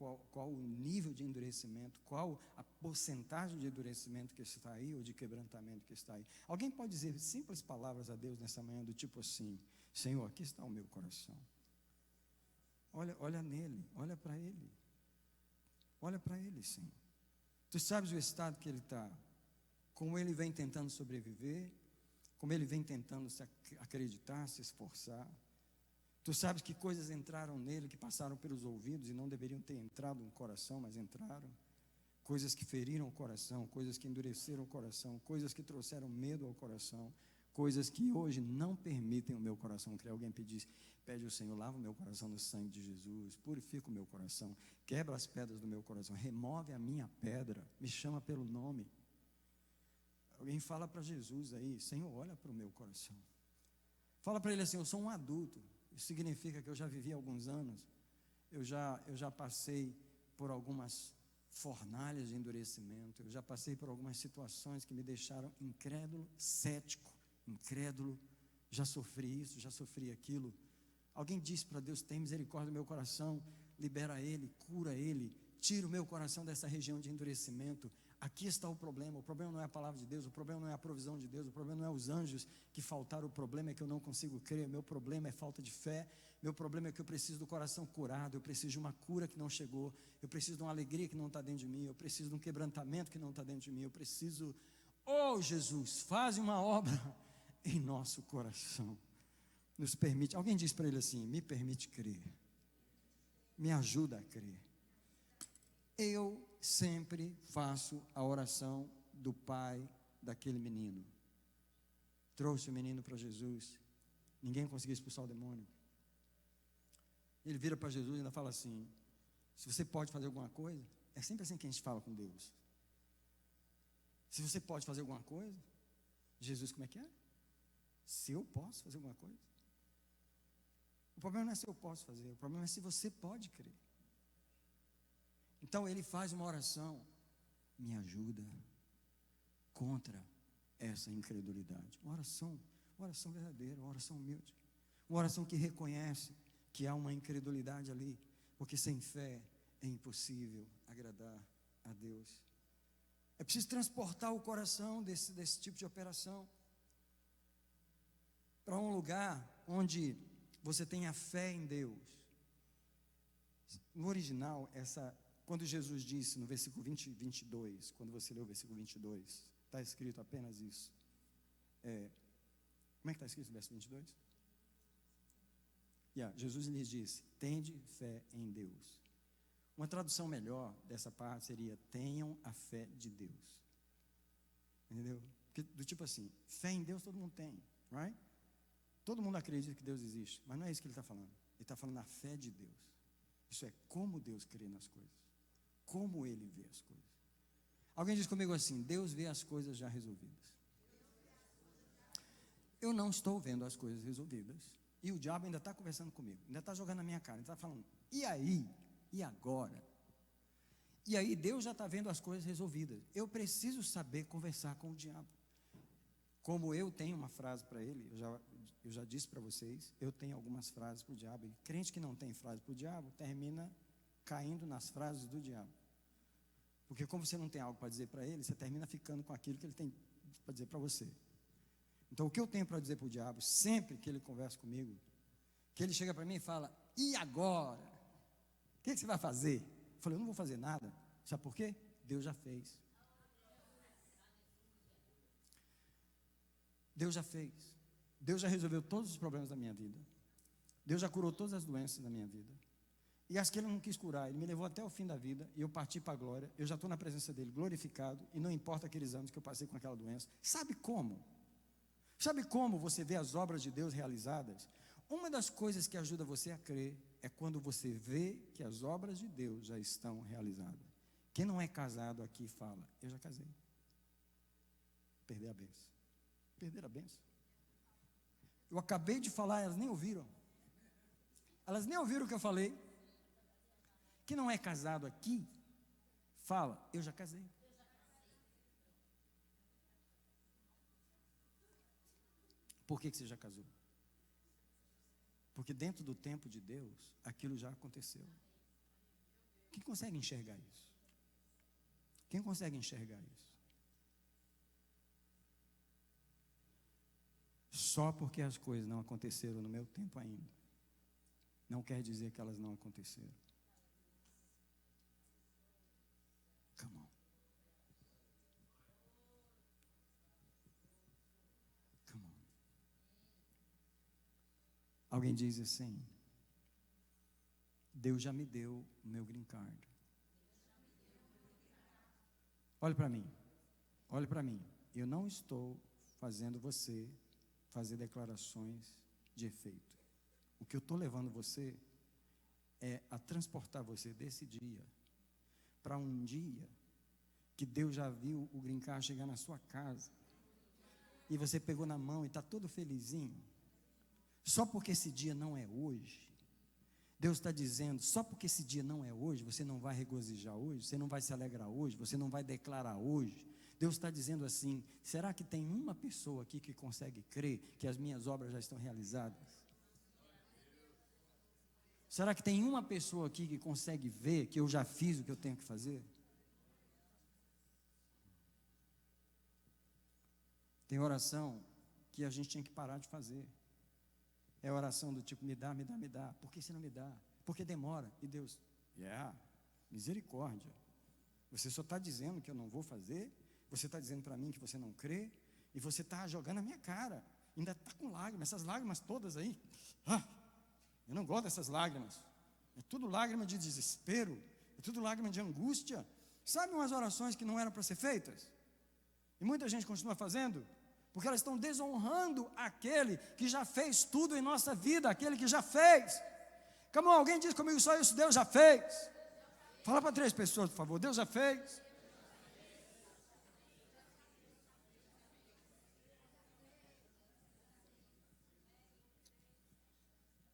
o nível de endurecimento, qual a porcentagem de endurecimento que está aí, ou de quebrantamento que está aí. Alguém pode dizer simples palavras a Deus nessa manhã, do tipo assim: Senhor, aqui está o meu coração. Olha nele, olha para ele. Olha para ele, Senhor. Tu sabes o estado que ele está, como ele vem tentando sobreviver, como ele vem tentando se acreditar, se esforçar. Tu sabes que coisas entraram nele, que passaram pelos ouvidos e não deveriam ter entrado no coração, mas entraram. Coisas que feriram o coração, coisas que endureceram o coração, coisas que trouxeram medo ao coração, coisas que hoje não permitem o meu coração crer. Alguém pede ao Senhor: lava o meu coração no sangue de Jesus, purifica o meu coração, quebra as pedras do meu coração, remove a minha pedra, me chama pelo nome. Alguém fala para Jesus aí: Senhor, olha para o meu coração. Fala para ele assim: eu sou um adulto. Isso significa que eu já vivi alguns anos, eu já passei por algumas fornalhas de endurecimento, eu já passei por algumas situações que me deixaram incrédulo, cético, já sofri isso, já sofri aquilo. Alguém disse para Deus: tem misericórdia do meu coração, libera ele, cura ele, tira o meu coração dessa região de endurecimento. Aqui está o problema não é a palavra de Deus, o problema não é a provisão de Deus, o problema não é os anjos que faltaram, o problema é que eu não consigo crer, meu problema é falta de fé, meu problema é que eu preciso do coração curado, eu preciso de uma cura que não chegou, eu preciso de uma alegria que não está dentro de mim, eu preciso de um quebrantamento que não está dentro de mim, eu preciso, oh Jesus, faz uma obra em nosso coração, nos permite. Alguém diz para ele assim: me permite crer, me ajuda a crer. Eu sempre faço a oração do pai daquele menino. Trouxe o menino para Jesus, ninguém conseguia expulsar o demônio. Ele vira para Jesus e ainda fala assim: se você pode fazer alguma coisa. É sempre assim que a gente fala com Deus. Se você pode fazer alguma coisa. Jesus, como é que é? Se eu posso fazer alguma coisa. O problema não é se eu posso fazer, o problema é se você pode crer. Então ele faz uma oração: me ajuda contra essa incredulidade. Uma oração verdadeira, uma oração humilde, uma oração que reconhece que há uma incredulidade ali, porque sem fé é impossível agradar a Deus. É preciso transportar o coração desse tipo de operação para um lugar onde você tenha fé em Deus. No original, quando Jesus disse no versículo 20 e 22, quando você lê o versículo 22, está escrito apenas isso. Como é que está escrito no versículo 22? Jesus lhes disse: tende fé em Deus. Uma tradução melhor dessa parte seria: tenham a fé de Deus. Entendeu? Porque, do tipo assim, fé em Deus todo mundo tem, right? Todo mundo acredita que Deus existe, mas não é isso que ele está falando. Ele está falando a fé de Deus. Isso é como Deus crê nas coisas, como Ele vê as coisas. Alguém diz comigo assim: Deus vê as coisas já resolvidas. Eu não estou vendo as coisas resolvidas, e o diabo ainda está conversando comigo, ainda está jogando na minha cara, ainda está falando: e aí? E agora? E aí Deus já está vendo as coisas resolvidas. Eu preciso saber conversar com o diabo. Como eu tenho uma frase para ele, eu já eu já disse para vocês, eu tenho algumas frases para o diabo, e crente que não tem frase para o diabo, termina caindo nas frases do diabo. Porque como você não tem algo para dizer para ele, você termina ficando com aquilo que ele tem para dizer para você. Então o que eu tenho para dizer para o diabo, sempre que ele conversa comigo, que ele chega para mim e fala, e agora? O que você vai fazer? Eu falei, eu não vou fazer nada. Sabe por quê? Deus já fez. Deus já fez. Deus já resolveu todos os problemas da minha vida. Deus já curou todas as doenças da minha vida. E as que Ele não quis curar, Ele me levou até o fim da vida, e eu parti para a glória, eu já estou na presença dEle, glorificado, e não importa aqueles anos que eu passei com aquela doença. Sabe como? Sabe como você vê as obras de Deus realizadas? Uma das coisas que ajuda você a crer, é quando você vê que as obras de Deus já estão realizadas. Quem não é casado aqui fala, eu já casei. Perder a benção. Perder a benção. Eu acabei de falar, elas nem ouviram. Elas nem ouviram o que eu falei. Quem não é casado aqui, fala, eu já casei. Por que você já casou? Porque dentro do tempo de Deus, aquilo já aconteceu. Quem consegue enxergar isso? Quem consegue enxergar isso? Só porque as coisas não aconteceram no meu tempo ainda, não quer dizer que elas não aconteceram. Come on. Come on. Alguém diz assim, Deus já me deu o meu green card. Olhe para mim, olhe para mim. Eu não estou fazendo você fazer declarações de efeito. O que eu estou levando você é a transportar você desse dia para um dia que Deus já viu o green card chegar na sua casa e você pegou na mão e está todo felizinho. Só porque esse dia não é hoje, Deus está dizendo, só porque esse dia não é hoje, você não vai regozijar hoje, você não vai se alegrar hoje, você não vai declarar hoje. Deus está dizendo assim, será que tem uma pessoa aqui que consegue crer que as minhas obras já estão realizadas? Será que tem uma pessoa aqui que consegue ver que eu já fiz o que eu tenho que fazer? Tem oração que a gente tinha que parar de fazer. É oração do tipo, me dá, me dá, me dá. Por que você não me dá? Porque demora. E Deus, misericórdia. Você só está dizendo que eu não vou fazer, você está dizendo para mim que você não crê, e você está jogando na minha cara. Ainda está com lágrimas, essas lágrimas todas aí. Eu não gosto dessas lágrimas. É tudo lágrima de desespero, é tudo lágrima de angústia. Sabe umas orações que não eram para ser feitas? E muita gente continua fazendo, porque elas estão desonrando aquele que já fez tudo em nossa vida, aquele que já fez. Como alguém diz comigo, só isso, Deus já fez. Fala para 3 pessoas, por favor, Deus já fez.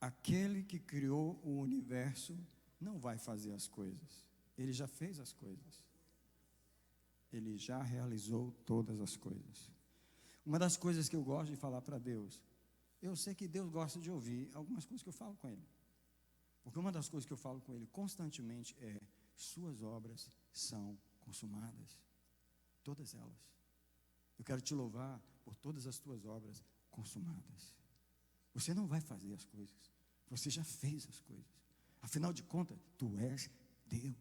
Aquele que criou o universo não vai fazer as coisas. Ele já fez as coisas. Ele já realizou todas as coisas. Uma das coisas que eu gosto de falar para Deus, eu sei que Deus gosta de ouvir algumas coisas que eu falo com Ele. Porque uma das coisas que eu falo com Ele constantemente é, suas obras são consumadas. Todas elas. Eu quero te louvar por todas as tuas obras consumadas. Você não vai fazer as coisas. Você já fez as coisas. Afinal de contas, tu és Deus.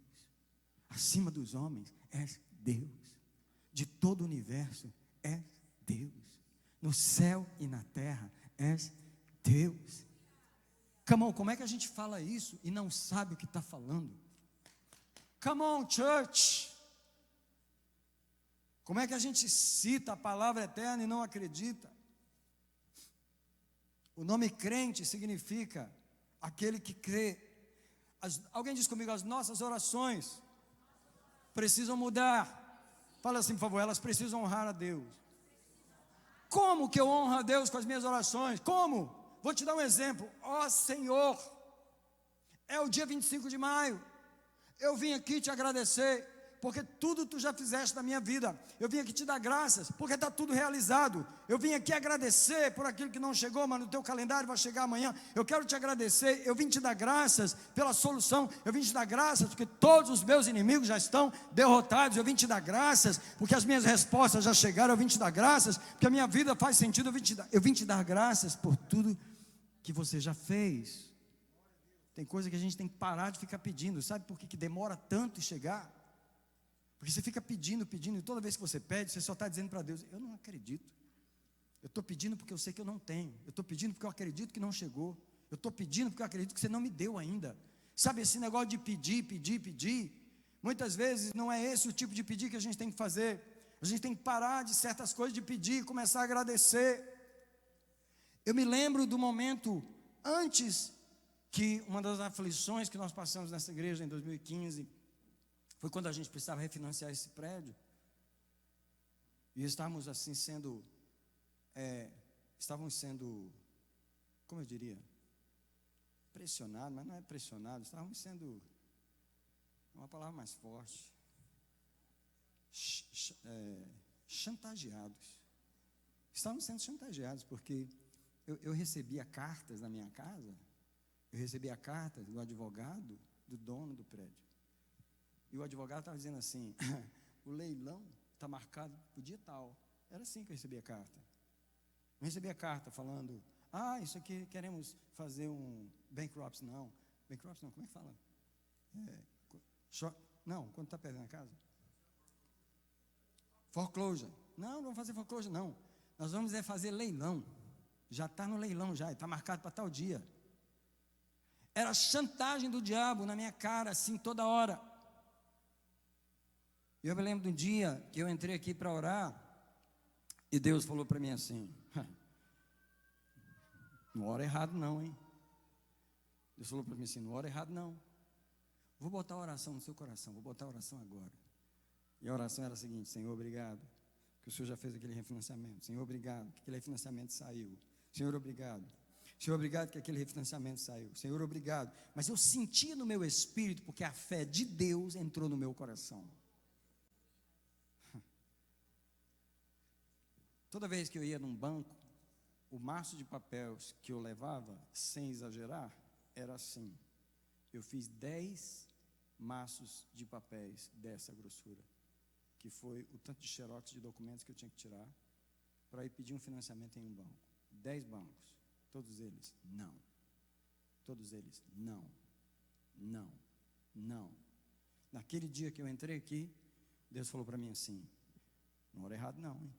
Acima dos homens, és Deus. De todo o universo, és Deus. No céu e na terra, és Deus. Come on, como é que a gente fala isso e não sabe o que está falando? Come on, church. Como é que a gente cita a palavra eterna e não acredita? O nome crente significa aquele que crê. Alguém diz comigo, as nossas orações precisam mudar. Fala assim, por favor, elas precisam honrar a Deus. Como que eu honro a Deus com as minhas orações? Como? Vou te dar um exemplo. Ó Senhor, é o dia 25 de maio. Eu vim aqui te agradecer porque tudo tu já fizeste na minha vida. Eu vim aqui te dar graças, porque está tudo realizado. Eu vim aqui agradecer por aquilo que não chegou, mas no teu calendário vai chegar amanhã. Eu quero te agradecer, eu vim te dar graças pela solução. Eu vim te dar graças porque todos os meus inimigos já estão derrotados. Eu vim te dar graças porque as minhas respostas já chegaram. Eu vim te dar graças porque a minha vida faz sentido. Eu vim te dar graças por tudo que você já fez. Tem coisa que a gente tem que parar de ficar pedindo. Sabe por que demora tanto em chegar? Porque você fica pedindo, e toda vez que você pede, você só está dizendo para Deus: eu não acredito. Eu estou pedindo porque eu sei que eu não tenho. Eu estou pedindo porque eu acredito que não chegou. Eu estou pedindo porque eu acredito que você não me deu ainda. Sabe esse negócio de pedir? Muitas vezes não é esse o tipo de pedir que a gente tem que fazer. A gente tem que parar de certas coisas de pedir e começar a agradecer. Eu me lembro do momento antes que uma das aflições que nós passamos nessa igreja em 2015 foi quando a gente precisava refinanciar esse prédio. E estávamos assim estávamos sendo, como eu diria, pressionados, mas não é pressionados, estávamos sendo, uma palavra mais forte, chantageados. Estávamos sendo chantageados, porque eu recebia cartas na minha casa. Eu recebia a carta do advogado, do dono do prédio. E o advogado estava dizendo assim: o leilão está marcado para o dia tal. Era assim que eu recebia a carta. Não recebia a carta falando: isso aqui queremos fazer um bankruptcy. Não, bankruptcy não, como é que fala? Não, quando está perdendo a casa. Foreclosure. Não vamos fazer foreclosure, não. Nós vamos fazer leilão. Já está no leilão, já está marcado para tal dia. Era chantagem do diabo na minha cara, assim, toda hora. Eu me lembro de um dia que eu entrei aqui para orar, e Deus falou para mim assim: não ora errado não, hein? Deus falou para mim assim: não ora errado não. Vou botar a oração no seu coração, vou botar a oração agora. E a oração era a seguinte: Senhor, obrigado, que o Senhor já fez aquele refinanciamento. Senhor, obrigado, que aquele refinanciamento saiu. Senhor, obrigado. Senhor, obrigado que aquele refinanciamento saiu. Senhor, obrigado. Mas eu sentia no meu espírito, porque a fé de Deus entrou no meu coração. Toda vez que eu ia num banco, o maço de papéis que eu levava, sem exagerar, era assim. Eu fiz 10 maços de papéis dessa grossura, que foi o tanto de xerox de documentos que eu tinha que tirar para ir pedir um financiamento em um banco. 10 bancos. Todos eles, não. Todos eles, não. Naquele dia que eu entrei aqui, Deus falou para mim assim: não ora errado não, hein?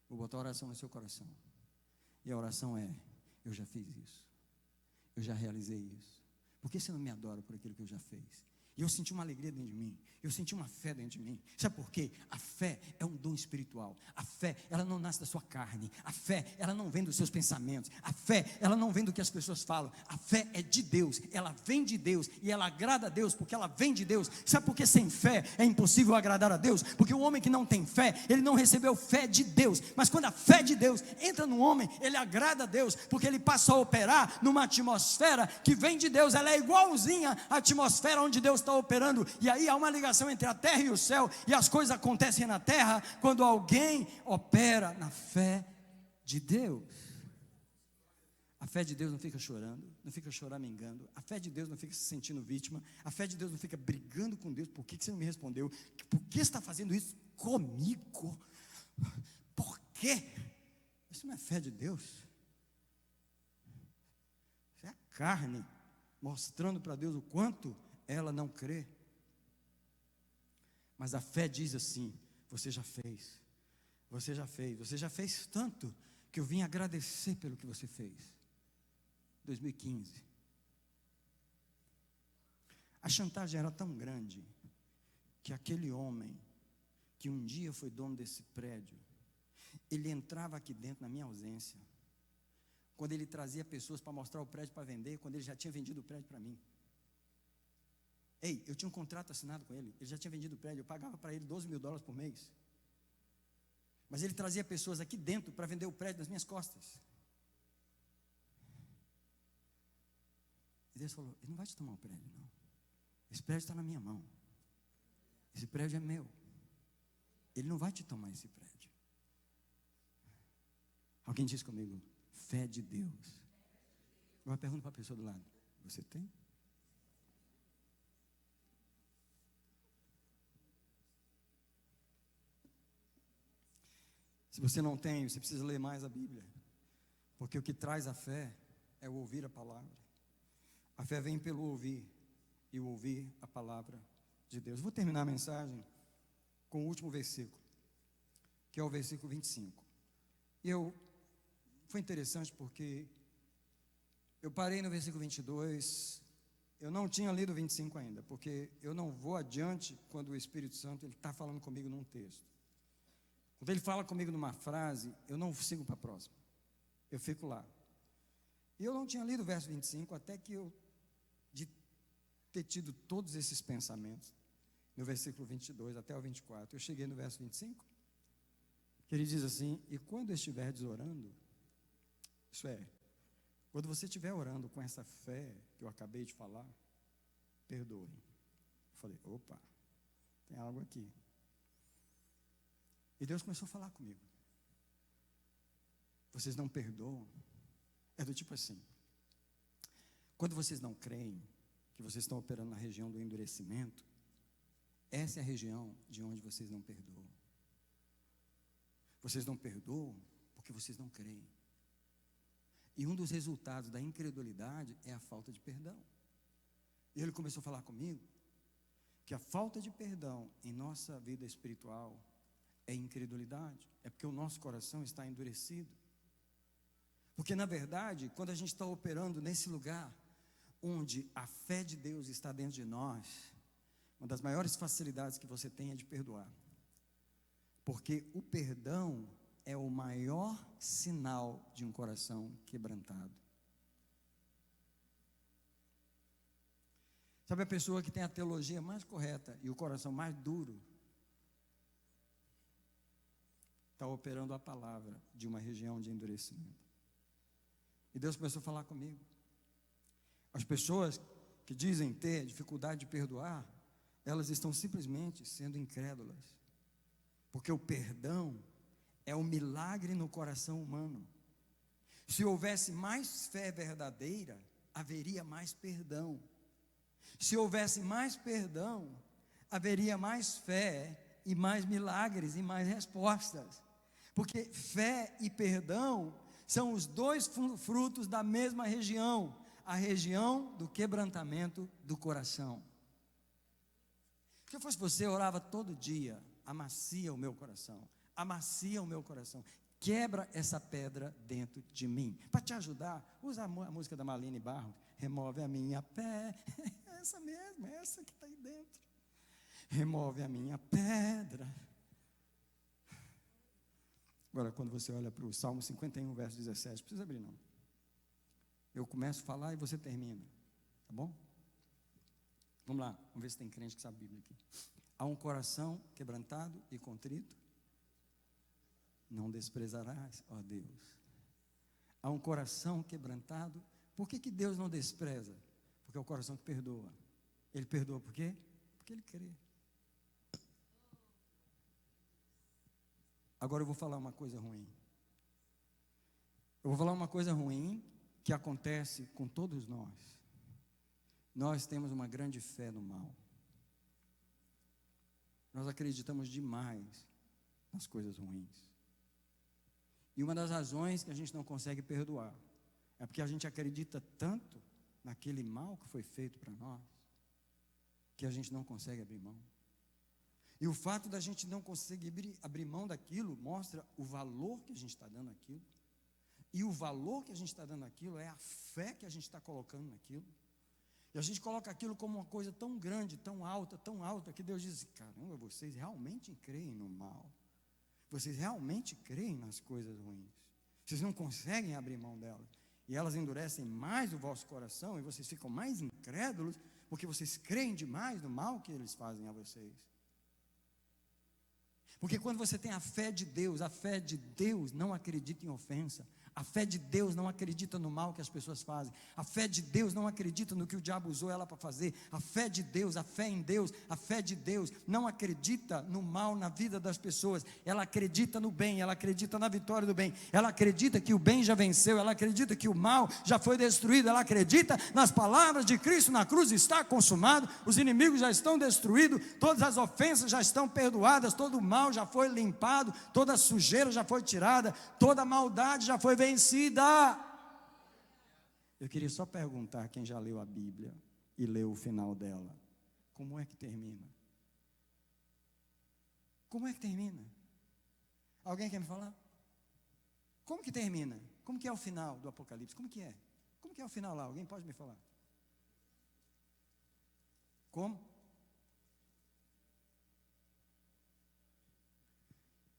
Vou botar a oração no seu coração. E a oração é: eu já fiz isso. Eu já realizei isso. Por que você não me adora por aquilo que eu já fiz? E eu senti uma alegria dentro de mim. Eu senti uma fé dentro de mim. Sabe por quê? A fé é um dom espiritual. A fé, ela não nasce da sua carne. A fé, ela não vem dos seus pensamentos. A fé, ela não vem do que as pessoas falam. A fé é de Deus. Ela vem de Deus. E ela agrada a Deus porque ela vem de Deus. Sabe por que sem fé é impossível agradar a Deus? Porque o homem que não tem fé, ele não recebeu fé de Deus. Mas quando a fé de Deus entra no homem, ele agrada a Deus. Porque ele passa a operar numa atmosfera que vem de Deus. Ela é igualzinha à atmosfera onde Deus está operando. E aí há uma ligação entre a terra e o céu, e as coisas acontecem na terra quando alguém opera na fé de Deus. A fé de Deus não fica chorando, não fica choramingando. A fé de Deus não fica se sentindo vítima. A fé de Deus não fica brigando com Deus: por que você não me respondeu? Por que você está fazendo isso comigo? Por quê? Isso não é fé de Deus. Isso é a carne mostrando para Deus o quanto ela não crê. Mas a fé diz assim: você já fez, você já fez tanto que eu vim agradecer pelo que você fez. 2015. A chantagem era tão grande que aquele homem, que um dia foi dono desse prédio, ele entrava aqui dentro na minha ausência, quando ele trazia pessoas para mostrar o prédio para vender, quando ele já tinha vendido o prédio para mim. Ei, eu tinha um contrato assinado com ele já tinha vendido o prédio, eu pagava para ele $12 mil por mês. Mas ele trazia pessoas aqui dentro para vender o prédio nas minhas costas. E Deus falou: ele não vai te tomar o prédio, não. Esse prédio está na minha mão. Esse prédio é meu. Ele não vai te tomar esse prédio. Alguém diz comigo, fé de Deus. Agora pergunta para a pessoa do lado, você tem? Se você não tem, você precisa ler mais a Bíblia. Porque o que traz a fé é o ouvir a palavra. A fé vem pelo ouvir, e o ouvir a palavra de Deus. Vou terminar a mensagem com o último versículo, que é o versículo 25. Foi interessante porque eu parei no versículo 22, eu não tinha lido o 25 ainda, porque eu não vou adiante quando o Espírito Santo está falando comigo num texto. Quando ele fala comigo numa frase, eu não sigo para a próxima, eu fico lá. E eu não tinha lido o verso 25, até que de ter tido todos esses pensamentos, no versículo 22 até o 24, eu cheguei no verso 25, que ele diz assim, e quando estiverdes orando, isso é, quando você estiver orando com essa fé que eu acabei de falar, perdoe. Eu falei, opa, tem algo aqui. E Deus começou a falar comigo. Vocês não perdoam? É do tipo assim, quando vocês não creem que vocês estão operando na região do endurecimento, essa é a região de onde vocês não perdoam. Vocês não perdoam porque vocês não creem. E um dos resultados da incredulidade é a falta de perdão. E ele começou a falar comigo que a falta de perdão em nossa vida espiritual é incredulidade. É porque o nosso coração está endurecido. Porque na verdade, quando a gente está operando nesse lugar onde a fé de Deus está dentro de nós, uma das maiores facilidades que você tem é de perdoar. Porque o perdão é o maior sinal de um coração quebrantado. Sabe a pessoa que tem a teologia mais correta e o coração mais duro? Está operando a palavra de uma região de endurecimento. E Deus começou a falar comigo. As pessoas que dizem ter dificuldade de perdoar, elas estão simplesmente sendo incrédulas. Porque o perdão é um milagre no coração humano. Se houvesse mais fé verdadeira, haveria mais perdão. Se houvesse mais perdão, haveria mais fé e mais milagres e mais respostas. Porque fé e perdão são os dois frutos da mesma região, a região do quebrantamento do coração. Se eu fosse você, eu orava todo dia, amacia o meu coração, amacia o meu coração, quebra essa pedra dentro de mim. Para te ajudar, usa a música da Marlene Barros, remove a minha pé, essa mesmo, essa que está aí dentro. Remove a minha pedra. Agora, quando você olha para o Salmo 51, verso 17, não precisa abrir não. Eu começo a falar e você termina, tá bom? Vamos lá, vamos ver se tem crente que sabe a Bíblia aqui. Há um coração quebrantado e contrito, não desprezarás, ó Deus. Há um coração quebrantado, por que Deus não despreza? Porque é o coração que perdoa. Ele perdoa por quê? Porque ele crê. Agora eu vou falar uma coisa ruim. Eu vou falar uma coisa ruim que acontece com todos nós. Nós temos uma grande fé no mal. Nós acreditamos demais nas coisas ruins. E uma das razões que a gente não consegue perdoar é porque a gente acredita tanto naquele mal que foi feito para nós, que a gente não consegue abrir mão. E o fato da gente não conseguir abrir mão daquilo mostra o valor que a gente está dando àquilo. E o valor que a gente está dando àquilo é a fé que a gente está colocando naquilo. E a gente coloca aquilo como uma coisa tão grande, tão alta, que Deus diz, caramba, vocês realmente creem no mal. Vocês realmente creem nas coisas ruins. Vocês não conseguem abrir mão delas. E elas endurecem mais o vosso coração e vocês ficam mais incrédulos porque vocês creem demais no mal que eles fazem a vocês. Porque quando você tem a fé de Deus não acredita em ofensa. A fé de Deus não acredita no mal que as pessoas fazem. A fé de Deus não acredita no que o diabo usou ela para fazer. A fé de Deus, a fé em Deus, a fé de Deus não acredita no mal na vida das pessoas. Ela acredita no bem, ela acredita na vitória do bem. Ela acredita que o bem já venceu, ela acredita que o mal já foi destruído. Ela acredita nas palavras de Cristo na cruz, está consumado, os inimigos já estão destruídos, todas as ofensas já estão perdoadas, todo o mal já foi limpado, toda a sujeira já foi tirada, toda a maldade já foi vencida. Eu queria só perguntar quem já leu a Bíblia e leu o final dela, como é que termina? Como é que termina? Alguém quer me falar? Como que termina? Como que é o final do Apocalipse? Como que é? Como que é o final lá? Alguém pode me falar? Como?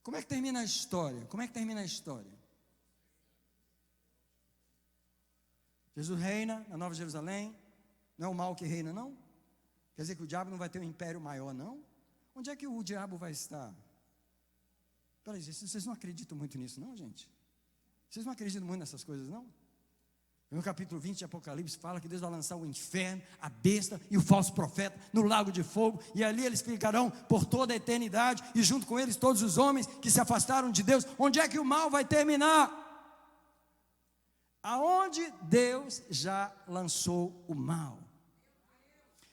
Como é que termina a história? Como é que termina a história? Jesus reina na Nova Jerusalém. Não é o mal que reina, não? Quer dizer que o diabo não vai ter um império maior, não? Onde é que o diabo vai estar? Peraí, vocês não acreditam muito nisso, não, gente? Vocês não acreditam muito nessas coisas, não? No capítulo 20 de Apocalipse fala que Deus vai lançar o inferno, a besta e o falso profeta no lago de fogo, e ali eles ficarão por toda a eternidade, e junto com eles todos os homens que se afastaram de Deus. Onde é que o mal vai terminar? Aonde Deus já lançou o mal.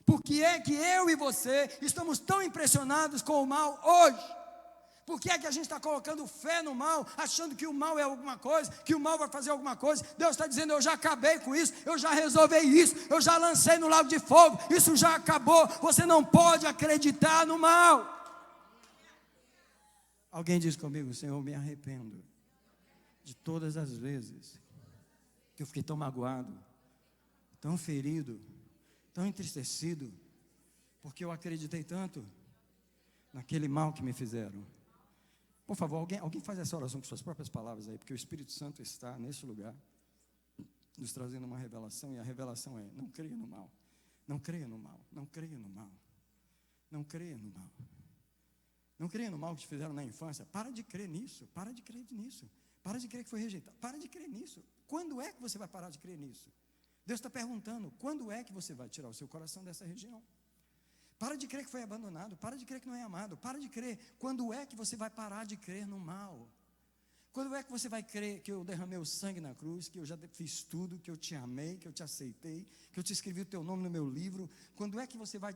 Por que é que eu e você estamos tão impressionados com o mal hoje? Por que é que a gente está colocando fé no mal, achando que o mal é alguma coisa, que o mal vai fazer alguma coisa? Deus está dizendo: eu já acabei com isso, eu já resolvi isso, eu já lancei no lago de fogo, isso já acabou. Você não pode acreditar no mal. Alguém diz comigo: Senhor, me arrependo de todas as vezes que eu fiquei tão magoado, tão ferido, tão entristecido, porque eu acreditei tanto naquele mal que me fizeram. Por favor, alguém faz essa oração com suas próprias palavras aí, porque o Espírito Santo está nesse lugar, nos trazendo uma revelação, e a revelação é: não creia no mal, não creia no mal, não creia no mal, não creia no mal, não creia no mal que te fizeram na infância. Para de crer nisso, para de crer nisso, para de crer que foi rejeitado, para de crer nisso. Quando é que você vai parar de crer nisso? Deus está perguntando: quando é que você vai tirar o seu coração dessa região? Para de crer que foi abandonado, para de crer que não é amado, para de crer. Quando é que você vai parar de crer no mal? Quando é que você vai crer que eu derramei o sangue na cruz, que eu já fiz tudo, que eu te amei, que eu te aceitei, que eu te escrevi o teu nome no meu livro? Quando é que você vai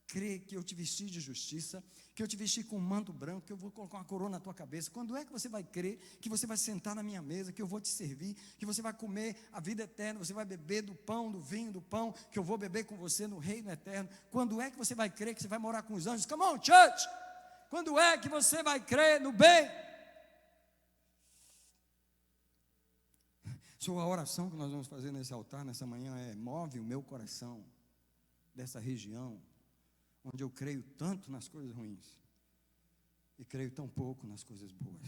crer que eu te vesti de justiça, que eu te vesti com um manto branco, que eu vou colocar uma coroa na tua cabeça? Quando é que você vai crer que você vai sentar na minha mesa, que eu vou te servir, que você vai comer a vida eterna, você vai beber do pão, do vinho, do pão, que eu vou beber com você no reino eterno? Quando é que você vai crer que você vai morar com os anjos? Come on, church! Quando é que você vai crer no bem? A oração que nós vamos fazer nesse altar, nessa manhã, é: move o meu coração dessa região onde eu creio tanto nas coisas ruins e creio tão pouco nas coisas boas.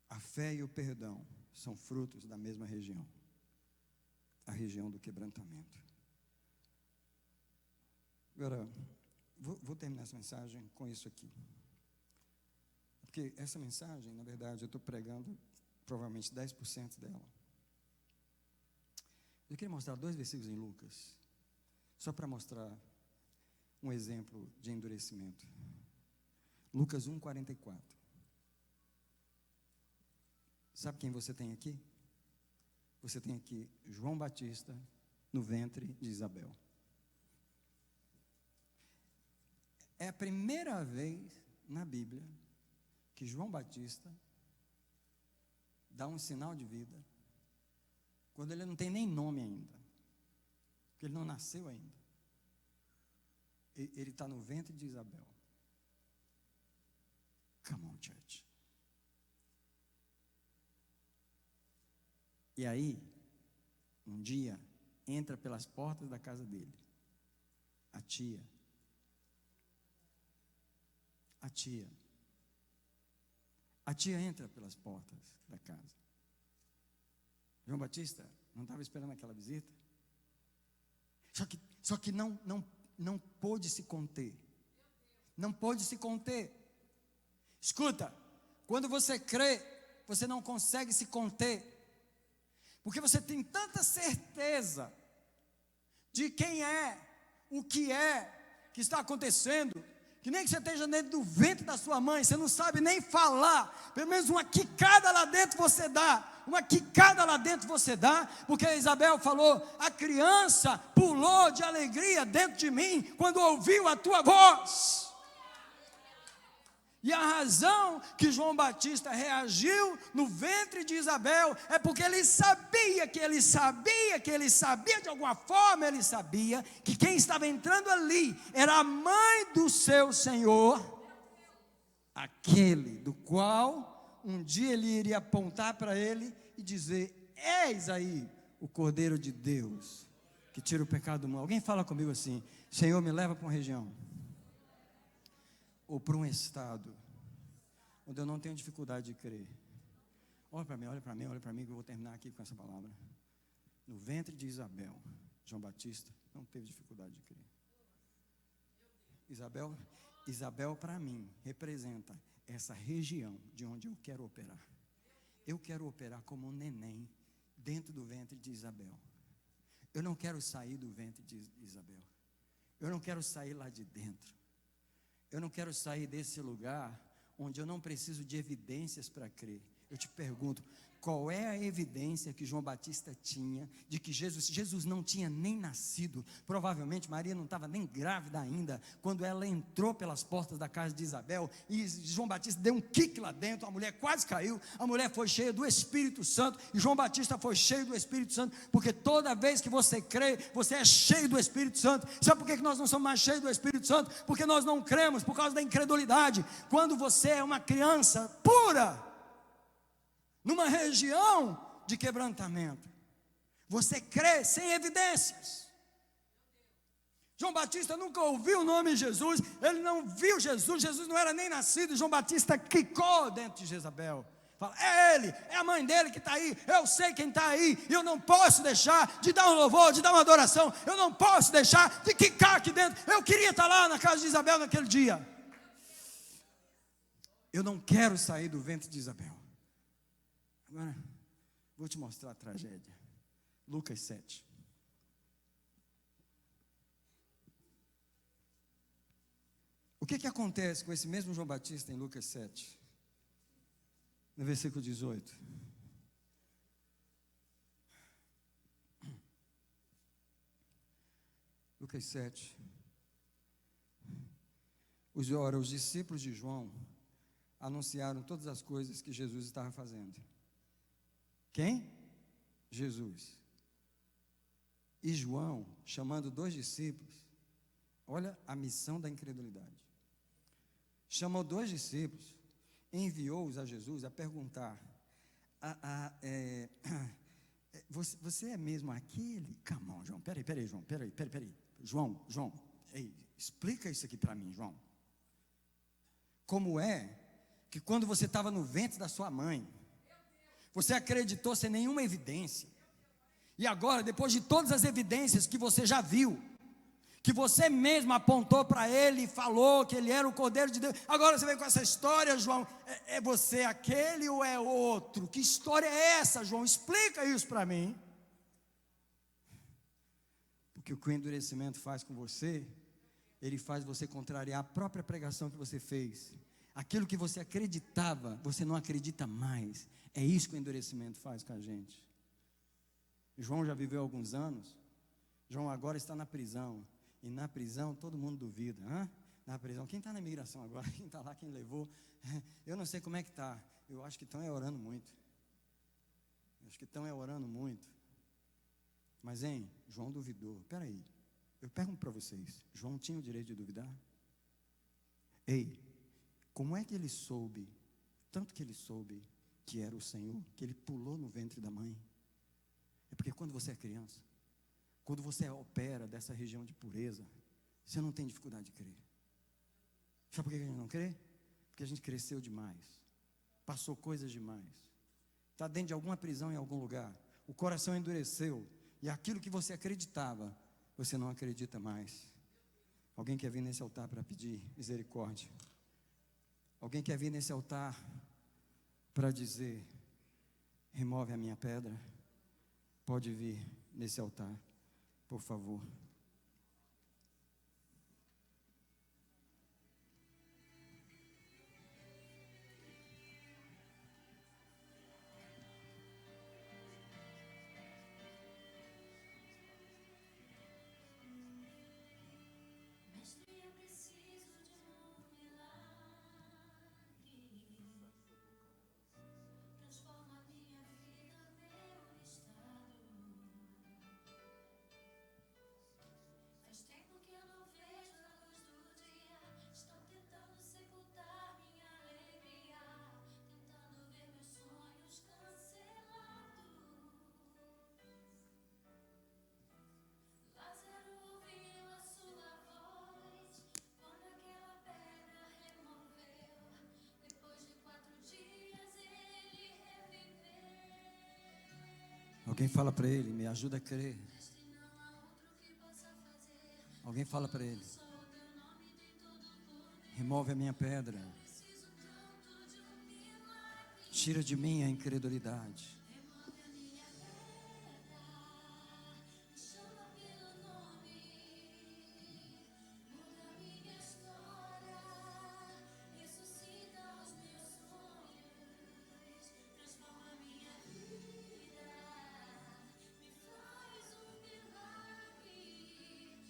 A fé e o perdão são frutos da mesma região, a região do quebrantamento. Agora, vou terminar essa mensagem com isso aqui, porque essa mensagem, na verdade, eu estou pregando provavelmente 10% dela. Eu queria mostrar 2 versículos em Lucas, só para mostrar um exemplo de endurecimento. Lucas 1:44. Sabe quem você tem aqui? Você tem aqui João Batista no ventre de Isabel. É a primeira vez na Bíblia que João Batista dá um sinal de vida quando ele não tem nem nome ainda, porque ele não nasceu ainda. Ele está no ventre de Isabel. Come on, church. E aí, um dia, entra pelas portas da casa dele a tia. A tia entra pelas portas da casa. João Batista não estava esperando aquela visita. Só que não pôde se conter. Não pôde se conter. Escuta, quando você crê você não consegue se conter, porque você tem tanta certeza de quem é, o que é, que está acontecendo, que nem que você esteja dentro do ventre da sua mãe, você não sabe nem falar, pelo menos uma quicada lá dentro você dá, porque a Isabel falou, a criança pulou de alegria dentro de mim, quando ouviu a tua voz. E a razão que João Batista reagiu no ventre de Isabel, é porque ele sabia, de alguma forma ele sabia, que quem estava entrando ali, era a mãe do seu Senhor, aquele do qual um dia ele iria apontar para ele e dizer, eis aí o Cordeiro de Deus, que tira o pecado do mundo. Alguém fala comigo assim, Senhor, me leva para uma região, ou para um estado, onde eu não tenho dificuldade de crer. Olha para mim, que eu vou terminar aqui com essa palavra. No ventre de Isabel, João Batista não teve dificuldade de crer. Isabel para mim, representa essa região de onde eu quero operar. Eu quero operar como um neném, dentro do ventre de Isabel. Eu não quero sair do ventre de Isabel. Eu não quero sair lá de dentro. Eu não quero sair desse lugar onde eu não preciso de evidências para crer. Eu te pergunto, qual é a evidência que João Batista tinha de que Jesus não tinha nem nascido? Provavelmente Maria não estava nem grávida ainda, quando ela entrou pelas portas da casa de Isabel, e João Batista deu um kick lá dentro, a mulher quase caiu, a mulher foi cheia do Espírito Santo, e João Batista foi cheio do Espírito Santo, porque toda vez que você crê, você é cheio do Espírito Santo. Sabe por que nós não somos mais cheios do Espírito Santo? Porque nós não cremos, por causa da incredulidade. Quando você é uma criança pura, numa região de quebrantamento, você crê sem evidências. João Batista nunca ouviu o nome de Jesus, ele não viu Jesus, Jesus não era nem nascido, João Batista quicou dentro de Jezabel. Fala, é ele, é a mãe dele que está aí, eu sei quem está aí, e eu não posso deixar de dar um louvor, de dar uma adoração, eu não posso deixar de quicar aqui dentro. Eu queria estar lá na casa de Isabel naquele dia. Eu não quero sair do ventre de Isabel. Agora, vou te mostrar a tragédia. Lucas 7. O que acontece com esse mesmo João Batista em Lucas 7? No versículo 18. Lucas 7. Os discípulos de João anunciaram todas as coisas que Jesus estava fazendo. Quem? Jesus. E João, chamando 2 discípulos, olha a missão da incredulidade. Chamou 2 discípulos, enviou-os a Jesus a perguntar, você é mesmo aquele? Come on, João, peraí, João, peraí. João, explica isso aqui para mim, João. Como é que quando você estava no ventre da sua mãe, você acreditou sem nenhuma evidência, e agora, depois de todas as evidências que você já viu, que você mesmo apontou para ele e falou que ele era o Cordeiro de Deus, agora você vem com essa história, João, é você aquele ou é outro? Que história é essa, João? Explica isso para mim. Porque o que o endurecimento faz com você, ele faz você contrariar a própria pregação que você fez. Aquilo que você acreditava, você não acredita mais. É isso que o endurecimento faz com a gente. João já viveu alguns anos. João agora está na prisão. E na prisão todo mundo duvida. Na prisão, quem está na imigração agora? Quem está lá, quem levou? Eu não sei como é que está. Eu acho que estão orando muito. Mas, João duvidou. Espera aí, eu pergunto para vocês, João tinha o direito de duvidar? Como é que ele soube, tanto que ele soube que era o Senhor, que ele pulou no ventre da mãe? É porque quando você é criança, quando você opera dessa região de pureza, você não tem dificuldade de crer. Sabe por que a gente não crê? Porque a gente cresceu demais, passou coisas demais, está dentro de alguma prisão em algum lugar, o coração endureceu, e aquilo que você acreditava, você não acredita mais. Alguém quer vir nesse altar para pedir misericórdia? Alguém quer vir nesse altar para dizer, remove a minha pedra. Pode vir nesse altar, por favor. Alguém fala para ele, me ajuda a crer. Alguém fala para ele, remove a minha pedra. Tira de mim a incredulidade.